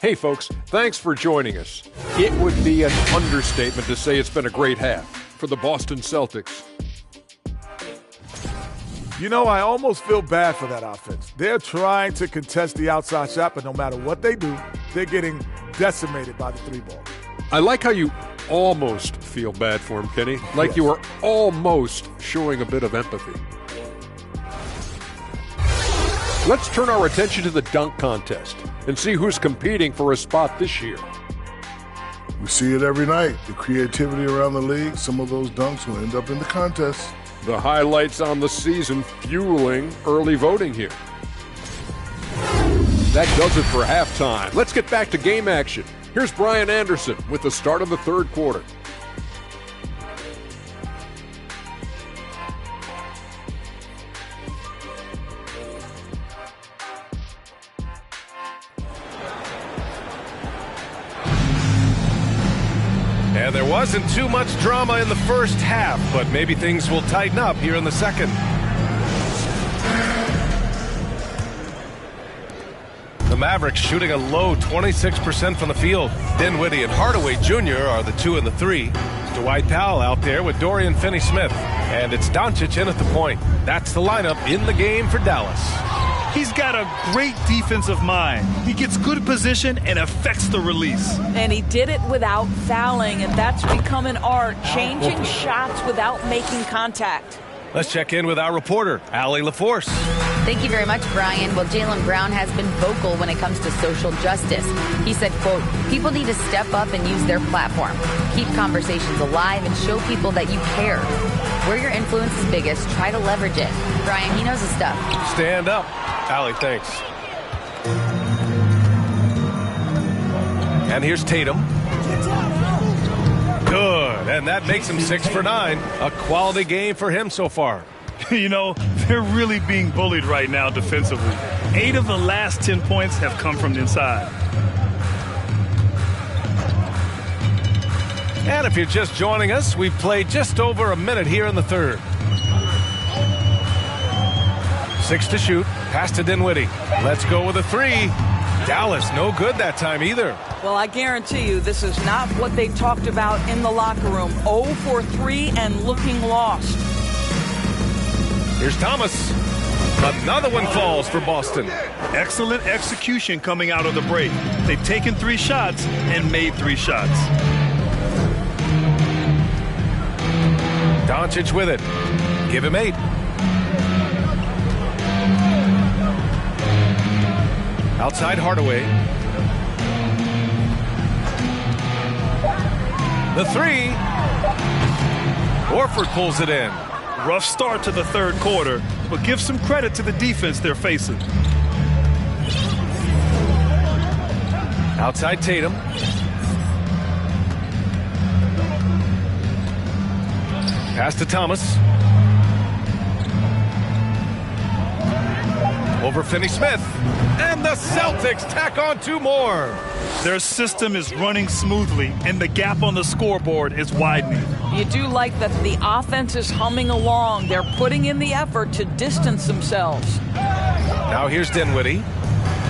Hey folks, thanks for joining us. It would be an understatement to say it's been a great half. for the Boston Celtics. You know, I almost feel bad for that offense. They're trying to contest the outside shot, but no matter what they do, they're getting decimated by the three ball. I like how you almost feel bad for him, Kenny. Like Yes. you were almost showing a bit of empathy. Let's turn our attention to the dunk contest and see who's competing for a spot this year. We see it every night. The creativity around the league, some of those dunks will end up in the contest. The highlights on the season fueling early voting here. That does it for halftime. Let's get back to game action. Here's Brian Anderson with the start of the third quarter. And there wasn't too much drama in the first half, but maybe things will tighten up here in the second. The Mavericks shooting a low 26% from the field. Dinwiddie and Hardaway Jr. are the 2 and the 3. Dwight Powell out there with Dorian Finney-Smith. And it's Doncic in at the point. That's the lineup in the game for Dallas. He's got a great defensive mind. He gets good position and affects the release. And he did it without fouling, and that's become an art, changing shots without making contact. Let's check in with our reporter, Allie LaForce. Thank you very much, Brian. Well, Jaylen Brown has been vocal when it comes to social justice. He said, quote, people need to step up and use their platform. Keep conversations alive and show people that you care. Where your influence is biggest, try to leverage it. Brian, he knows his stuff. Stand up. Allie, thanks. And here's Tatum. Good, and that makes him 6 for 9. A quality game for him so far. You know, they're really being bullied right now defensively. 8 of the last 10 points have come from the inside. And if you're just joining us, we've played just over a minute here in the third. 6 to shoot. Pass to Dinwiddie. Let's go with a 3. Dallas, no good that time either. Well, I guarantee you this is not what they talked about in the locker room. 0 for 3 and looking lost. Here's Thomas. Another one falls for Boston. Excellent execution coming out of the break. They've taken 3 shots and made 3 shots. Doncic with it. Give him 8. Outside Hardaway. The 3. Horford pulls it in. Rough start to the third quarter, but give some credit to the defense they're facing. Outside Tatum. Pass to Thomas. Over Finney-Smith. And the Celtics tack on 2 more. Their system is running smoothly, and the gap on the scoreboard is widening. You do like that the offense is humming along. They're putting in the effort to distance themselves. Now here's Dinwiddie.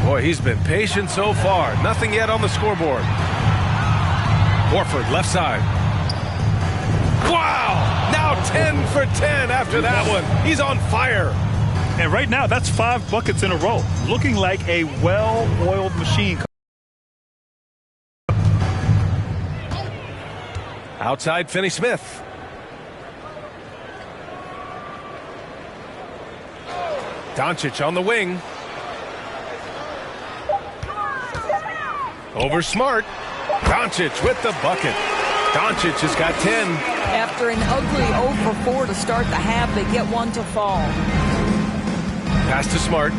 Boy, he's been patient so far. Nothing yet on the scoreboard. Horford, left side. Wow! Now 10 for 10 after that one. He's on fire. And right now, that's 5 buckets in a row, looking like a well-oiled machine. Outside Finney-Smith. Doncic on the wing. Over Smart. Doncic with the bucket. Doncic has got 10. After an ugly 0 for 4 to start the half, they get 1 to fall. Pass to Smart.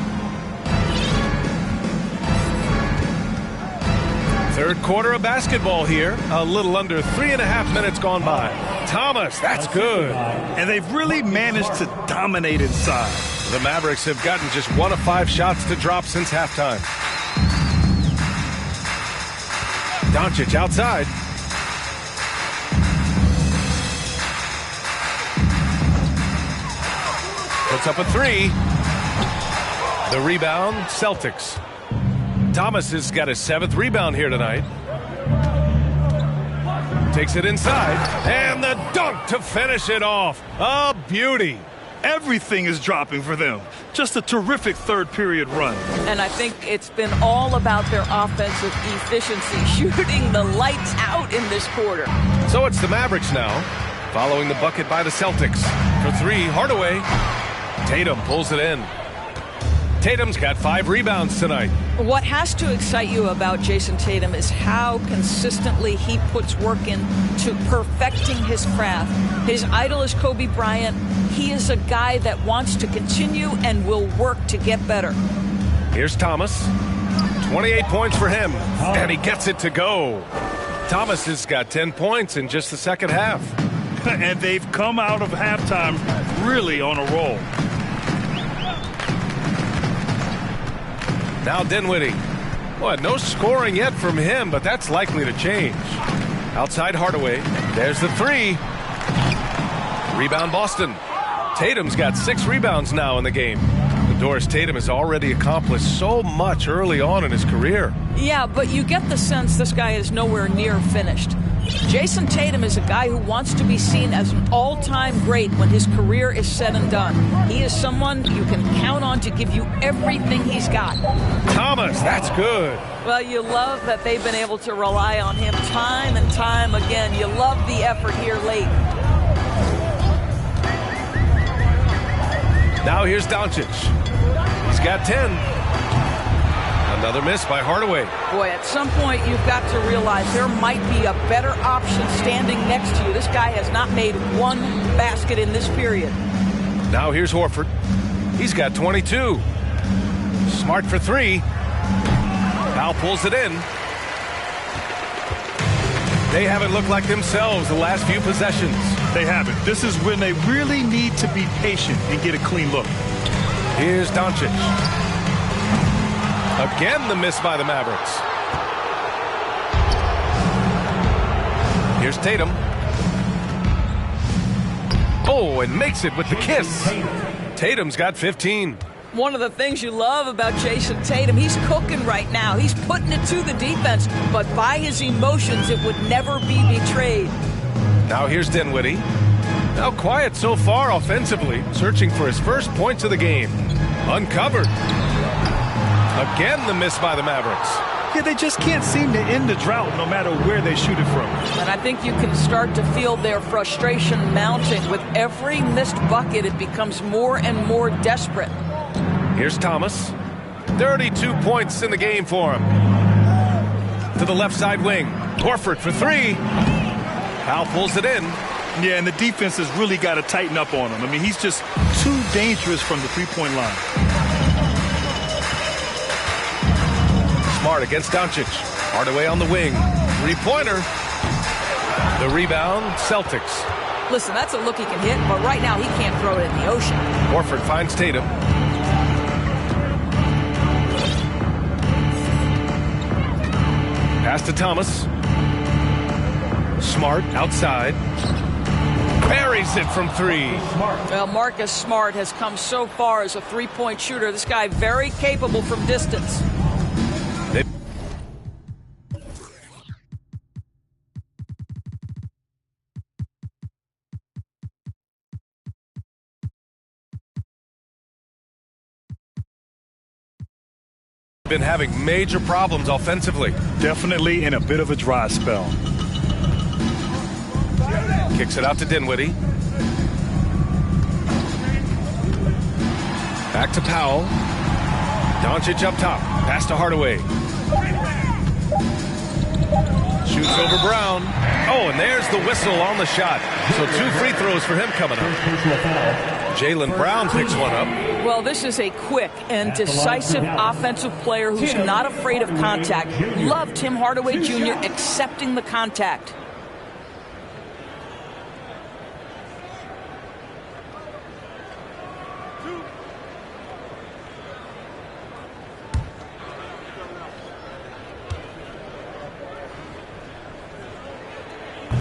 Third quarter of basketball here. A little under 3.5 minutes gone by. Thomas, that's good. And they've really managed to dominate inside. The Mavericks have gotten just 1 of 5 shots to drop since halftime. Doncic outside. Puts up a 3. The rebound, Celtics. Thomas has got his 7th rebound here tonight. takes it inside, and the dunk to finish it off. A beauty. Everything is dropping for them. Just a terrific third period run. And I think it's been all about their offensive efficiency, shooting the lights out in this quarter. So it's the Mavericks now, following the bucket by the Celtics. For three, Hardaway. Tatum pulls it in. Tatum's got 5 rebounds tonight. What has to excite you about Jason Tatum is how consistently he puts work into perfecting his craft. His idol is Kobe Bryant. He is a guy that wants to continue and will work to get better. Here's Thomas. 28 points for him, and he gets it to go. Thomas has got 10 points in just the second half. And they've come out of halftime really on a roll. Now Dinwiddie. Boy, no scoring yet from him, but that's likely to change. Outside Hardaway. There's the 3. Rebound Boston. Tatum's got 6 rebounds now in the game. Doris Tatum has already accomplished so much early on in his career. Yeah, but you get the sense this guy is nowhere near finished. Jason Tatum is a guy who wants to be seen as an all-time great when his career is said and done. He is someone you can count on to give you everything he's got. Thomas, that's good. Well, you love that they've been able to rely on him time and time again. You love the effort here late. Now here's Doncic. He's got 10. Another miss by Hardaway. Boy, at some point you've got to realize there might be a better option standing next to you. This guy has not made one basket in this period. Now here's Horford. He's got 22. Smart for 3. Now pulls it in. They haven't looked like themselves the last few possessions. They haven't. This is when they really need to be patient and get a clean look. Here's Doncic. Again, the miss by the Mavericks. Here's Tatum. Oh, and makes it with the kiss. Tatum's got 15. One of the things you love about Jason Tatum, he's cooking right now. He's putting it to the defense, but by his emotions, it would never be betrayed. Now here's Dinwiddie. Now quiet so far offensively, searching for his first points of the game. Uncovered. Again, the miss by the Mavericks. Yeah, they just can't seem to end the drought no matter where they shoot it from. And I think you can start to feel their frustration mounting. With every missed bucket, it becomes more and more desperate. Here's Thomas. 32 points in the game for him. To the left side wing. Horford for 3. Powell pulls it in. Yeah, and the defense has really got to tighten up on him. I mean, he's just too dangerous from the three-point line. Smart against Doncic. Hardaway on the wing. 3-pointer. The rebound, Celtics. Listen, that's a look he can hit, but right now he can't throw it in the ocean. Horford finds Tatum. Pass to Thomas. Smart outside. Buries it from 3. Well, Marcus Smart has come so far as a three-point shooter. This guy very capable from distance. Been having major problems offensively. Definitely in a bit of a dry spell. Kicks it out to Dinwiddie. Back to Powell. Doncic up top. Pass to Hardaway. Shoots over Brown. Oh, and there's the whistle on the shot. So 2 free throws for him coming up. Jaylen Brown picks one up. Well, this is a quick and decisive offensive player who's not afraid of contact. Love Tim Hardaway Jr. accepting the contact.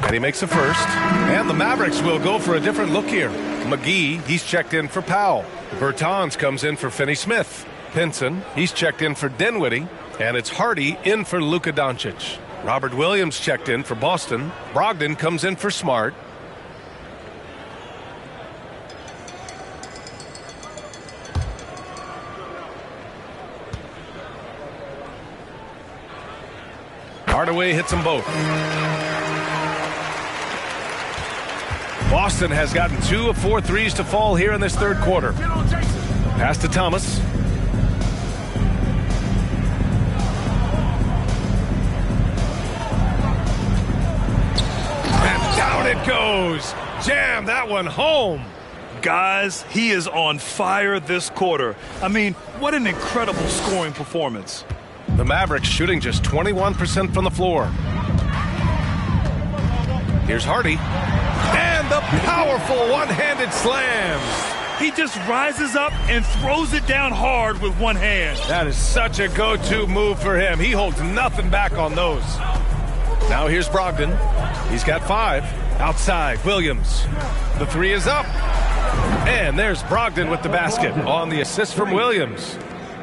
And he makes a first. And the Mavericks will go for a different look here. McGee, he's checked in for Powell. Bertans comes in for Finney-Smith. Pinson, he's checked in for Dinwiddie. And it's Hardy in for Luka Doncic. Robert Williams checked in for Boston. Brogdon comes in for Smart. Hardaway hits them both. Boston has gotten 2 of 4 threes to fall here in this third quarter. Pass to Thomas. And down it goes. Jam that one home. Guys, he is on fire this quarter. I mean, what an incredible scoring performance. The Mavericks shooting just 21% from the floor. Here's Hardy. And the powerful one-handed slam. He just rises up and throws it down hard with one hand. That is such a go-to move for him. He holds nothing back on those. Now here's Brogdon. He's got 5. Outside, Williams. The 3 is up. And there's Brogdon with the basket on the assist from Williams.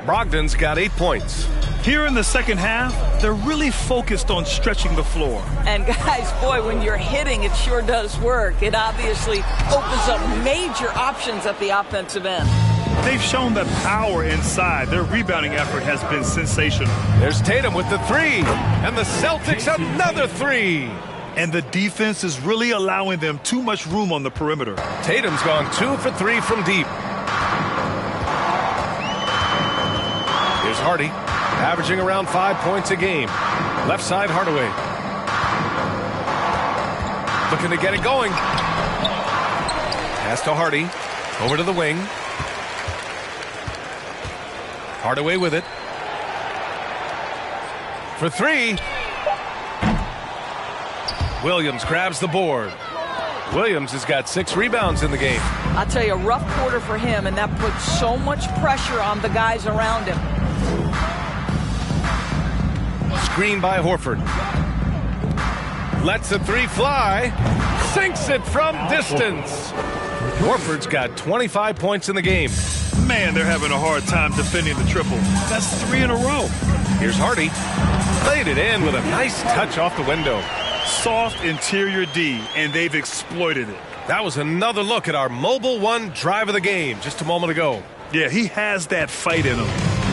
Brogdon's got 8 points. Here in the second half, they're really focused on stretching the floor. And guys, boy, when you're hitting, it sure does work. It obviously opens up major options at the offensive end. They've shown that power inside. Their rebounding effort has been sensational. There's Tatum with the 3. And the Celtics another 3. And the defense is really allowing them too much room on the perimeter. Tatum's gone 2 for 3 from deep. Here's Hardy, averaging around 5 points a game. Left side, Hardaway. Looking to get it going. Pass to Hardy. Over to the wing. Hardaway with it. For 3. Williams grabs the board. Williams has got 6 rebounds in the game. I'll tell you, a rough quarter for him, and that puts so much pressure on the guys around him. Screen by Horford. Lets the 3 fly. Sinks it from distance. Horford's got 25 points in the game. Man, they're having a hard time defending the triple. That's 3 in a row. Here's Hardy. Laid it in with a nice touch off the window. Soft interior D, and they've exploited it. That was another look at our Mobile One drive of the game just a moment ago. Yeah, he has that fight in him.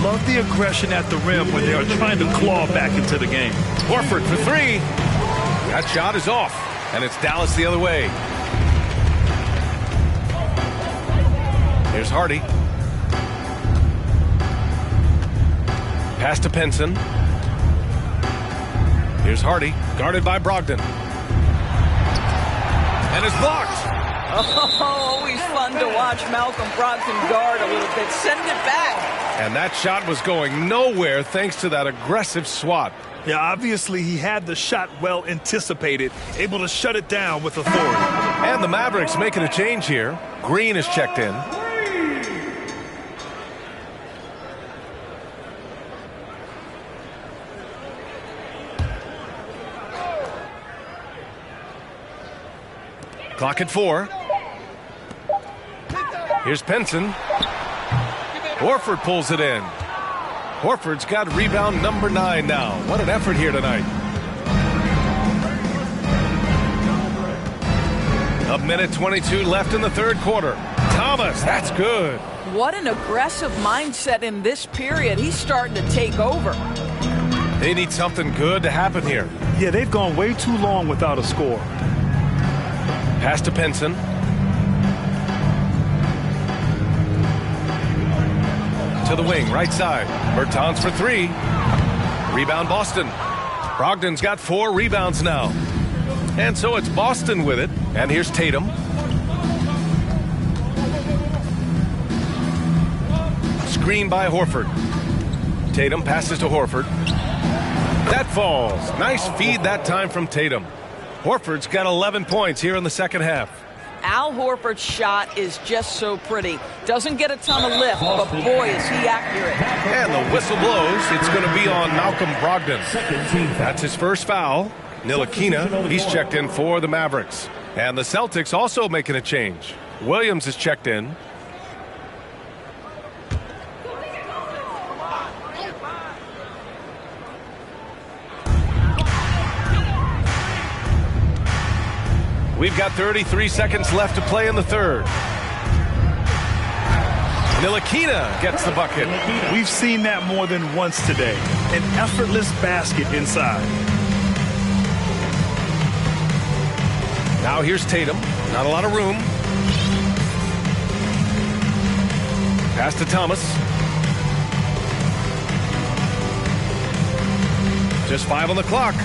Love the aggression at the rim when they are trying to claw back into the game. Horford for 3. That shot is off, and it's Dallas the other way. Here's Hardy. Pass to Pinson. Here's Hardy, guarded by Brogdon. And it's blocked. Oh, always fun to watch Malcolm Brogdon guard a little bit. Send it back. And that shot was going nowhere thanks to that aggressive swat. Yeah, obviously he had the shot well anticipated, able to shut it down with authority. And the Mavericks making a change here. Green is checked in. Clock at 4. Here's Pinson. Horford pulls it in. Horford's got rebound number 9 now. What an effort here tonight. A minute 22 left in the third quarter. Thomas, that's good. What an aggressive mindset in this period. He's starting to take over. They need something good to happen here. Yeah, they've gone way too long without a score. Pass to Pinson. To the wing, right side. Bertans for 3. Rebound Boston. Brogdon's got 4 rebounds now. And so it's Boston with it. And here's Tatum. Screen by Horford. Tatum passes to Horford. That falls. Nice feed that time from Tatum. Horford's got 11 points here in the second half. Al Horford's shot is just so pretty. Doesn't get a ton of lift, but boy, is he accurate. And the whistle blows. It's going to be on Malcolm Brogdon. That's his first foul. Ntilikina, he's checked in for the Mavericks. And the Celtics also making a change. Williams is checked in. We've got 33 seconds left to play in the third. Ntilikina gets the bucket. We've seen that more than once today. An effortless basket inside. Now here's Tatum. Not a lot of room. Pass to Thomas. Just 5 on the clock.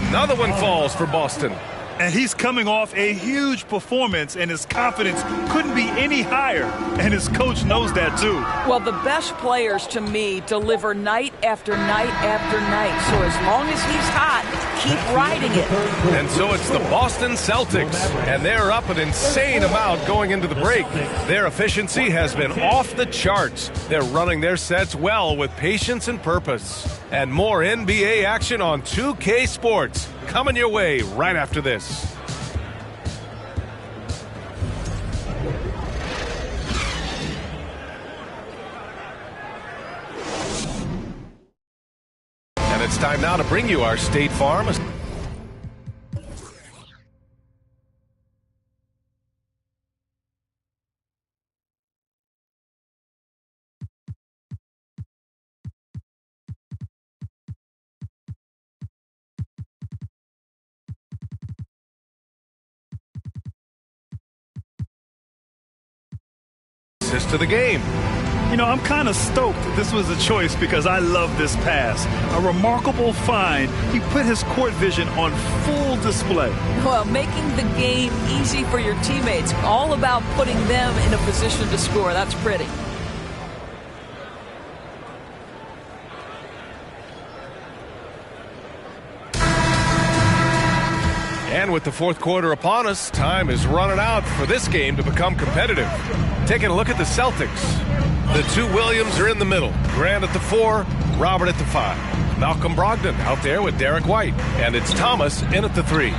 Another one falls for Boston. And he's coming off a huge performance, and his confidence couldn't be any higher. And his coach knows that, too. Well, the best players, to me, deliver night after night after night. So as long as he's hot, keep riding it. And so it's the Boston Celtics, and they're up an insane amount going into the break. Their efficiency has been off the charts. They're running their sets well with patience and purpose. And more NBA action on 2K Sports coming your way right after this. And it's time now to bring you our State Farm. To the game. You know, I'm kind of stoked this was a choice because I love this pass. A remarkable find. He put his court vision on full display. Well, making the game easy for your teammates. All about putting them in a position to score. That's pretty. And with the fourth quarter upon us, time is running out for this game to become competitive. Taking a look at the Celtics. The two Williams are in the middle. Grant at the 4, Robert at the 5. Malcolm Brogdon out there with Derek White. And it's Thomas in at the 3.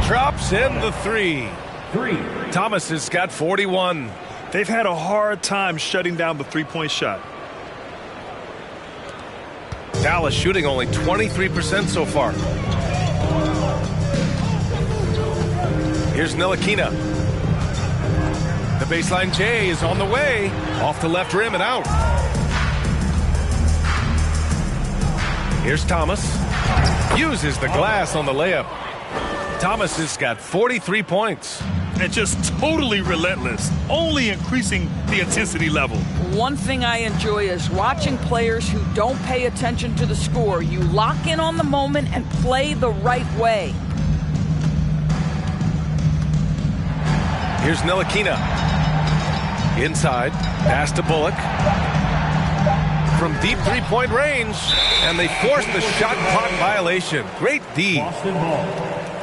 Drops in the 3. Thomas has got 41. They've had a hard time shutting down the three-point shot. Dallas shooting only 23% so far. Here's Ntilikina. The baseline J is on the way. Off the left rim and out. Here's Thomas. Uses the glass on the layup. Thomas has got 43 points. And just totally relentless. Only increasing the intensity level. One thing I enjoy is watching players who don't pay attention to the score. You lock in on the moment and play the right way. Here's Ntilikina. Inside. Pass to Bullock. From deep three-point range. And they force the shot clock violation. Great D.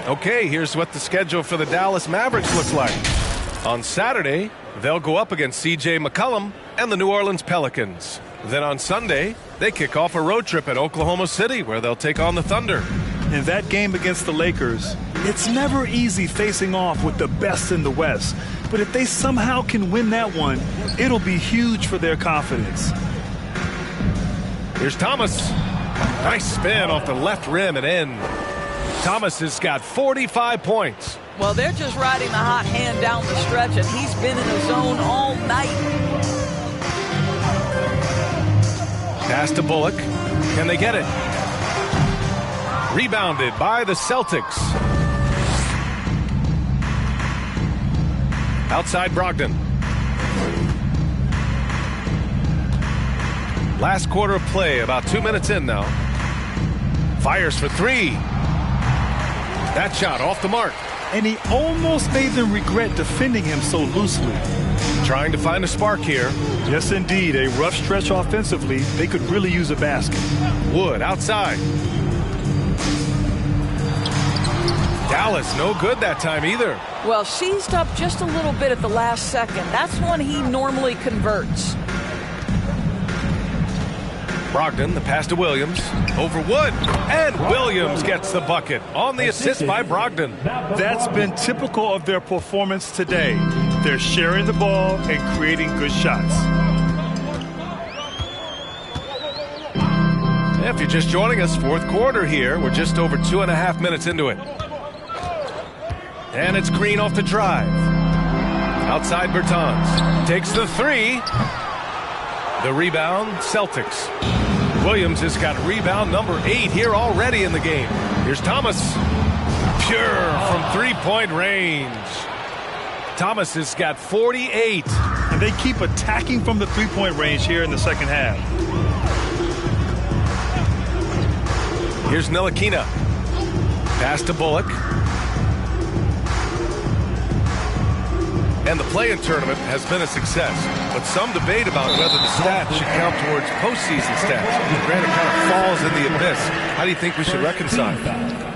Okay, here's what the schedule for the Dallas Mavericks looks like. On Saturday, they'll go up against C.J. McCollum and the New Orleans Pelicans. Then on Sunday, they kick off a road trip at Oklahoma City where they'll take on the Thunder. In that game against the Lakers, it's never easy facing off with the best in the West. But if they somehow can win that one, it'll be huge for their confidence. Here's Thomas. Nice spin off the left rim and in. Thomas has got 45 points. Well, they're just riding the hot hand down the stretch, and he's been in the zone all night. Pass to Bullock. Can they get it? Rebounded by the Celtics. Outside Brogdon. Last quarter of play, about 2 minutes in now. Fires for 3. That shot off the mark. And he almost made them regret defending him so loosely. Trying to find a spark here. Yes, indeed. A rough stretch offensively. They could really use a basket. Wood outside. Dallas, no good that time either. Well, seized up just a little bit at the last second. That's when he normally converts. Brogdon, the pass to Williams. Over Wood. And Williams gets the bucket on the assist by Brogdon. That's been typical of their performance today. They're sharing the ball and creating good shots. If you're just joining us, fourth quarter here. We're just over 2.5 minutes into it. And it's Green off the drive. Outside Bertans. Takes the three. The rebound, Celtics. Williams has got rebound number 8 here already in the game. Here's Thomas. Pure from three-point range. Thomas has got 48. And they keep attacking from the three-point range here in the second half. Here's Ntilikina. Pass to Bullock. And the play-in tournament has been a success, but some debate about whether the stats should count towards postseason stats. Granted, kind of falls in the abyss. How do you think we should reconcile?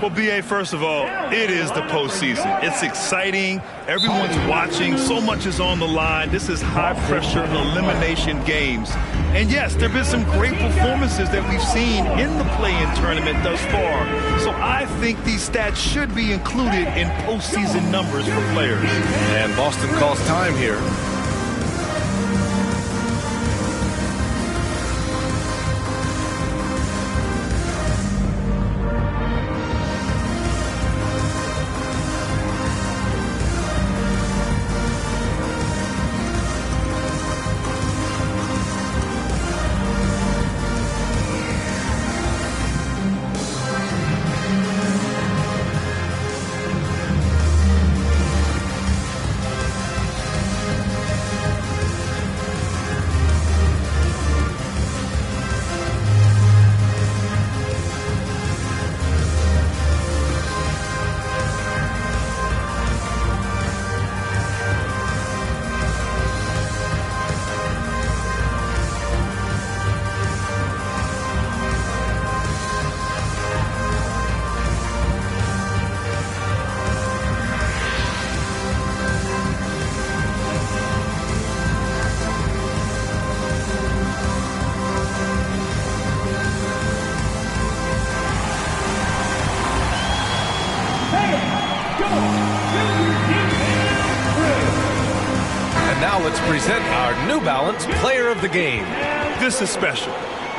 Well, B.A., first of all, it is the postseason. It's exciting. Everyone's watching. So much is on the line. This is high-pressure elimination games. And, yes, there have been some great performances that we've seen in the play-in tournament thus far. So I think these stats should be included in postseason numbers for players. And Boston calls time here. Now let's present our New Balance Player of the Game. This is special.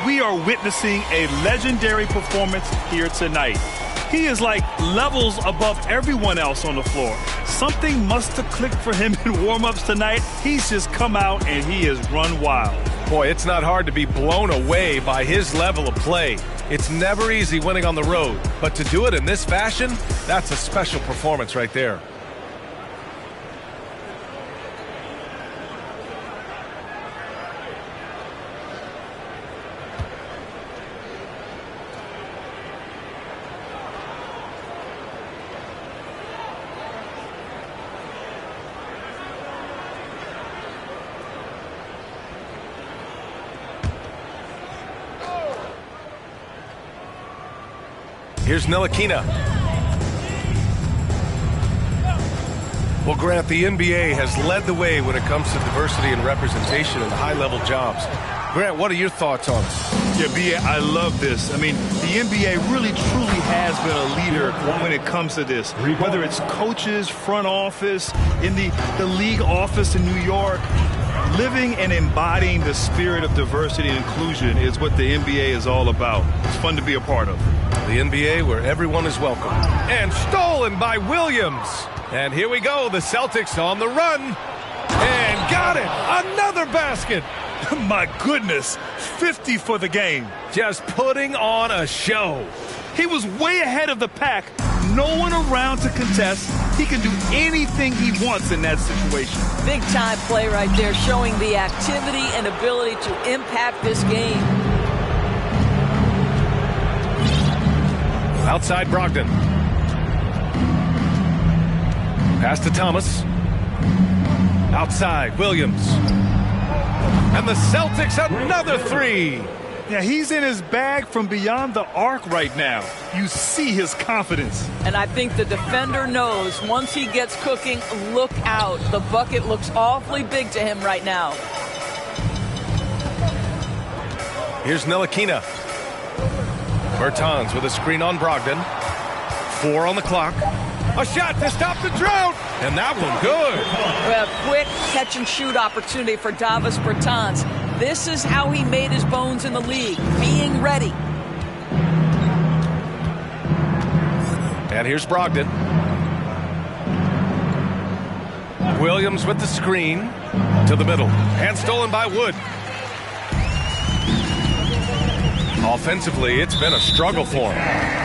We are witnessing a legendary performance here tonight. He is like levels above everyone else on the floor. Something must have clicked for him in warm-ups tonight. He's just come out and he has run wild. Boy, it's not hard to be blown away by his level of play. It's never easy winning on the road, but to do it in this fashion, that's a special performance right there. Here's Ntilikina. Well, Grant, the NBA has led the way when it comes to diversity and representation in the high-level jobs. Grant, what are your thoughts on it? Yeah, B.A., I love this. I mean, the NBA really, truly has been a leader when it comes to this. Whether it's coaches, front office, in the league office in New York, living and embodying the spirit of diversity and inclusion is what the NBA is all about. It's fun to be a part of. The NBA where everyone is welcome. And stolen by Williams. And here we go, the Celtics on the run. And got it! Another basket! My goodness, 50 for the game. Just putting on a show. He was way ahead of the pack. No one around to contest. He can do anything he wants in that situation. Big time play right there, showing the activity and ability to impact this game. Outside Brogdon. Pass to Thomas. Outside Williams. And the Celtics another three. Yeah, he's in his bag from beyond the arc right now. You see his confidence. And I think the defender knows once he gets cooking, look out. The bucket looks awfully big to him right now. Here's Ntilikina. Bertans with a screen on Brogdon. 4 on the clock. A shot to stop the drought. And that one good. A quick catch and shoot opportunity for Davis Bertans. This is how he made his bones in the league, being ready. And here's Brogdon. Williams with the screen to the middle. And stolen by Wood. Offensively, it's been a struggle for him.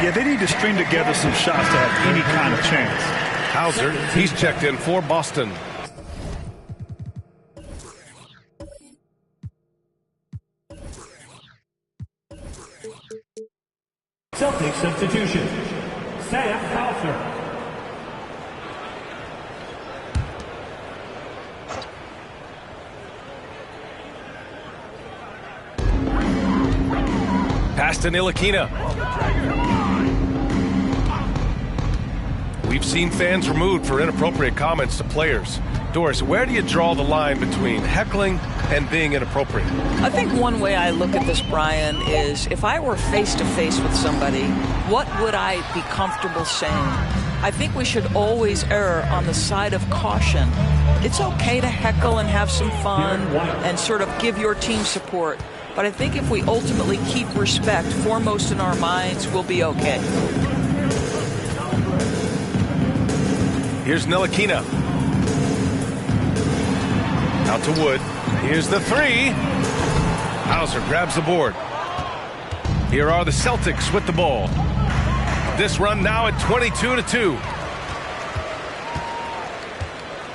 Yeah, they need to string together some shots to have any kind of chance. Hauser, he's checked in for Boston. Celtics substitution. Sam Hauser. Pass to Ntilikina. We've seen fans removed for inappropriate comments to players. Doris, where do you draw the line between heckling and being inappropriate? I think one way I look at this, Brian, is if I were face-to-face with somebody, what would I be comfortable saying? I think we should always err on the side of caution. It's okay to heckle and have some fun and sort of give your team support. But I think if we ultimately keep respect foremost in our minds, we'll be okay. Here's Ntilikina. Out to Wood. Here's the three. Hauser grabs the board. Here are the Celtics with the ball. This run now at 22-2.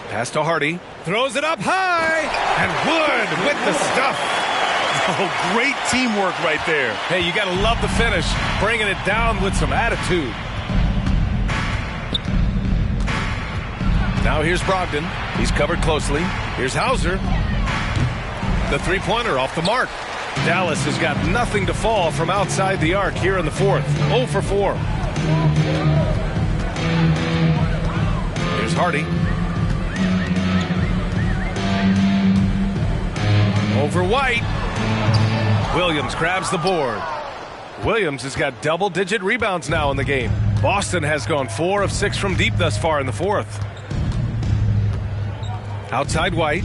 Pass to Hardy. Throws it up high. And Wood with the stuff. Oh, great teamwork right there. Hey, you got to love the finish. Bringing it down with some attitude. Now here's Brogdon. He's covered closely. Here's Hauser. The three-pointer off the mark. Dallas has got nothing to fall from outside the arc here in the fourth. 0 for 4. Here's Hardy. Over White. Williams grabs the board. Williams has got double-digit rebounds now in the game. Boston has gone 4 of 6 from deep thus far in the fourth. Outside White.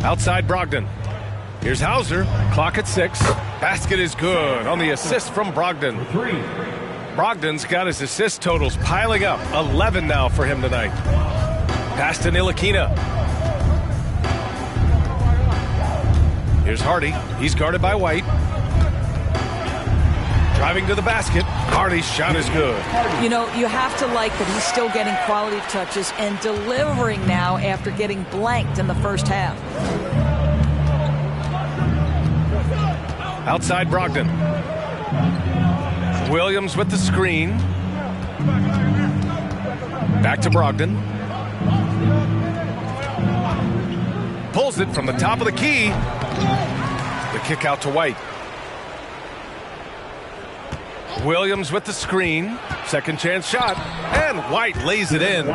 Outside Brogdon. Here's Hauser. Clock at 6. Basket is good on the assist from Brogdon. Brogdon's got his assist totals piling up. 11 now for him tonight. Pass to Ntilikina. Here's Hardy. He's guarded by White. Driving to the basket. Hardy's shot is good. You know, you have to like that he's still getting quality touches and delivering now after getting blanked in the first half. Outside Brogdon. Williams with the screen. Back to Brogdon. Pulls it from the top of the key. The kick out to White. Williams with the screen. Second chance shot. And White lays it in.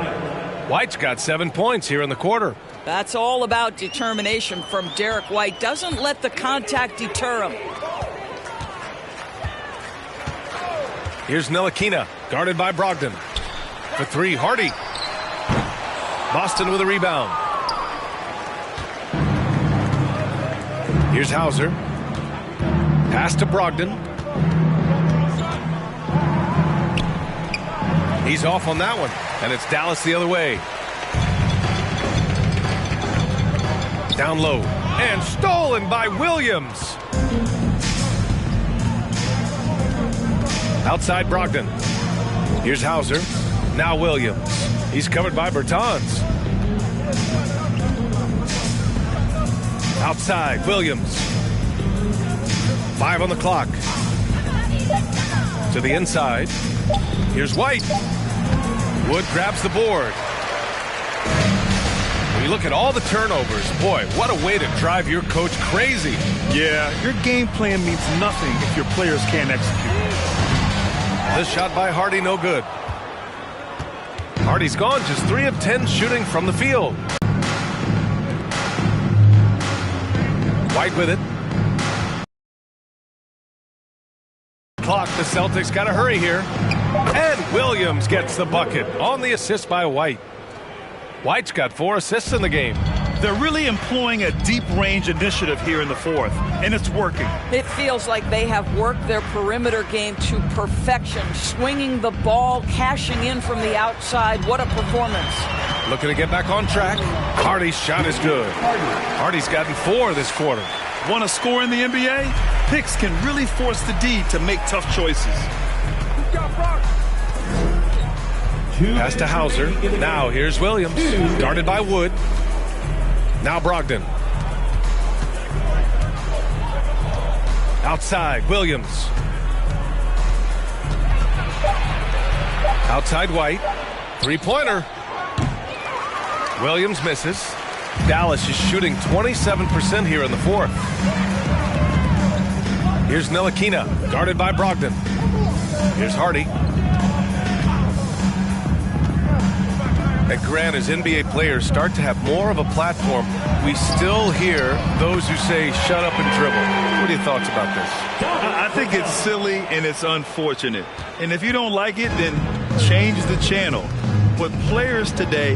White's got 7 points here in the quarter. That's all about determination from Derek White. Doesn't let the contact deter him. Here's Ntilikina, guarded by Brogdon. For three, Hardy. Boston with a rebound. Here's Hauser. Pass to Brogdon. He's off on that one, and it's Dallas the other way. Down low, and stolen by Williams. Outside Brogdon. Here's Hauser. Now Williams. He's covered by Bertans. Outside, Williams. 5 on the clock. To the inside. Here's White. Wood grabs the board. When you look at all the turnovers, boy, what a way to drive your coach crazy. Yeah, your game plan means nothing if your players can't execute. This shot by Hardy, no good. Hardy's gone just 3 of 10 shooting from the field. White with it. Clock, the Celtics got to hurry here. And Williams gets the bucket on the assist by White. White's got 4 assists in the game. They're really employing a deep range initiative here in the fourth, and it's working. It feels like they have worked their perimeter game to perfection, swinging the ball, cashing in from the outside. What a performance. Looking to get back on track. Hardy's shot is good. Hardy's gotten 4 this quarter. Want to score in the NBA? Picks can really force the D to make tough choices. Pass to Hauser. Now here's Williams. Guarded by Wood. Now Brogdon. Outside, Williams. Outside White. Three-pointer. Williams misses. Dallas is shooting 27% here in the fourth. Here's Ntilikina, guarded by Brogdon. Here's Hardy. And Grant, as NBA players start to have more of a platform, we still hear those who say, shut up and dribble. What are your thoughts about this? I think it's silly and it's unfortunate. And if you don't like it, then change the channel. But players today,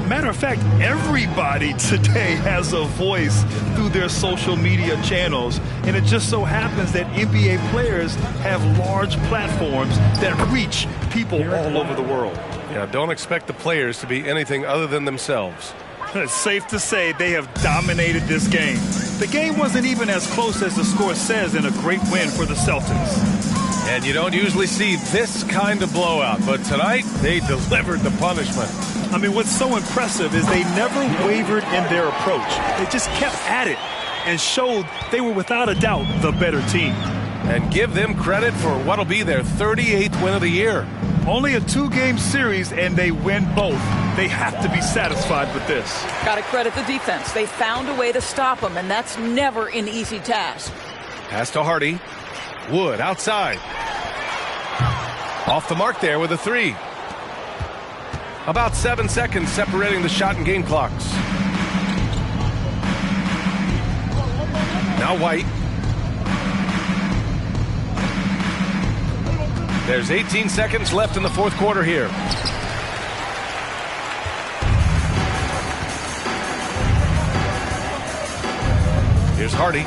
matter of fact, everybody today has a voice through their social media channels. And it just so happens that NBA players have large platforms that reach people all over the world. Yeah, don't expect the players to be anything other than themselves. It's safe to say they have dominated this game. The game wasn't even as close as the score says in a great win for the Celtics. And you don't usually see this kind of blowout, but tonight they delivered the punishment. I mean, what's so impressive is they never wavered in their approach. They just kept at it and showed they were without a doubt the better team. And give them credit for what'll be their 38th win of the year. Only a 2-game series, and they win both. They have to be satisfied with this. Got to credit the defense. They found a way to stop them, and that's never an easy task. Pass to Hardy. Wood outside. Off the mark there with a 3. About 7 seconds separating the shot and game clocks. Now White. There's 18 seconds left in the fourth quarter here. Here's Hardy.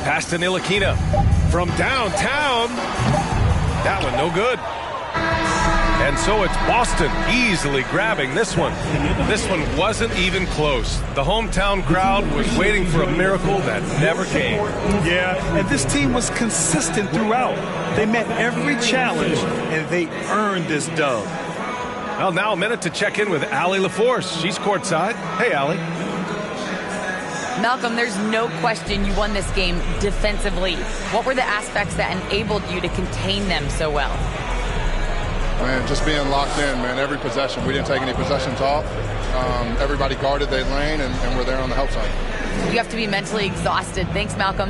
Pass to Ntilikina from downtown. That one no good. And so it's Boston easily grabbing this one. This one wasn't even close. The hometown crowd was waiting for a miracle that never came. Yeah, and this team was consistent throughout. They met every challenge, and they earned this dub. Well, now a minute to check in with Allie LaForce. She's courtside. Hey, Allie. Malcolm, there's no question you won this game defensively. What were the aspects that enabled you to contain them so well? Man, just being locked in, man, every possession. We didn't take any possessions off. Everybody guarded their lane, and we're there on the help side. You have to be mentally exhausted. Thanks, Malcolm.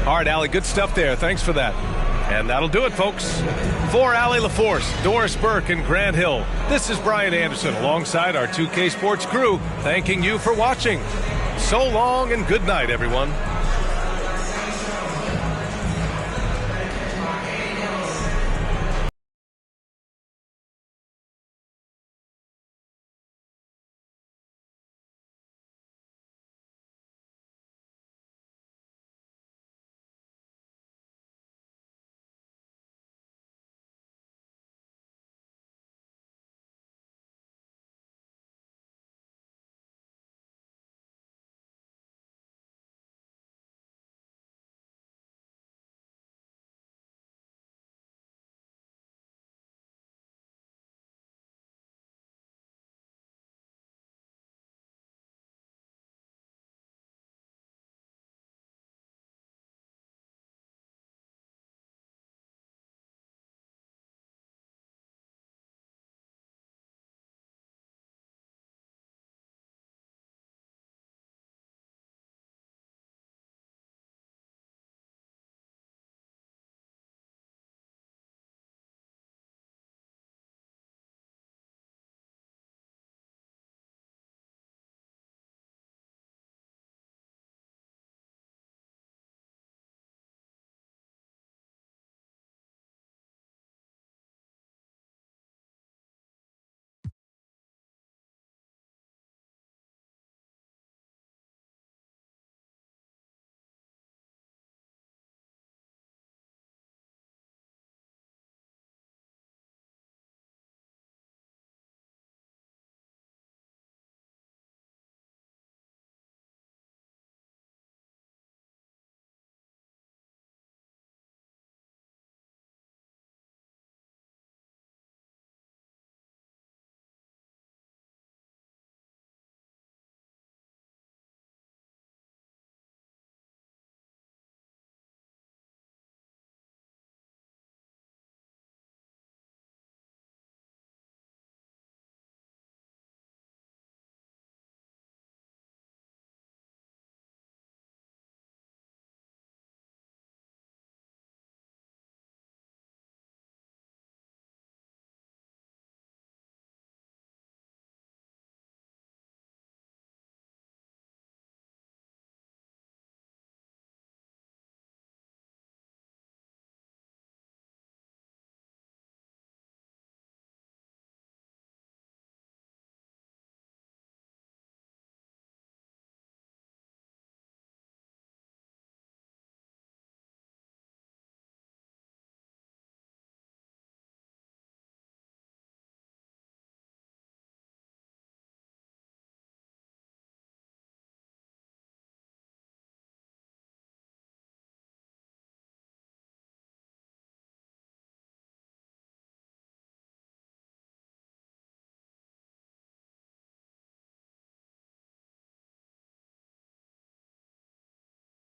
All right, Allie, good stuff there. Thanks for that. And that'll do it, folks. For Allie LaForce, Doris Burke, and Grant Hill, this is Brian Anderson alongside our 2K Sports crew, thanking you for watching. So long and good night, everyone.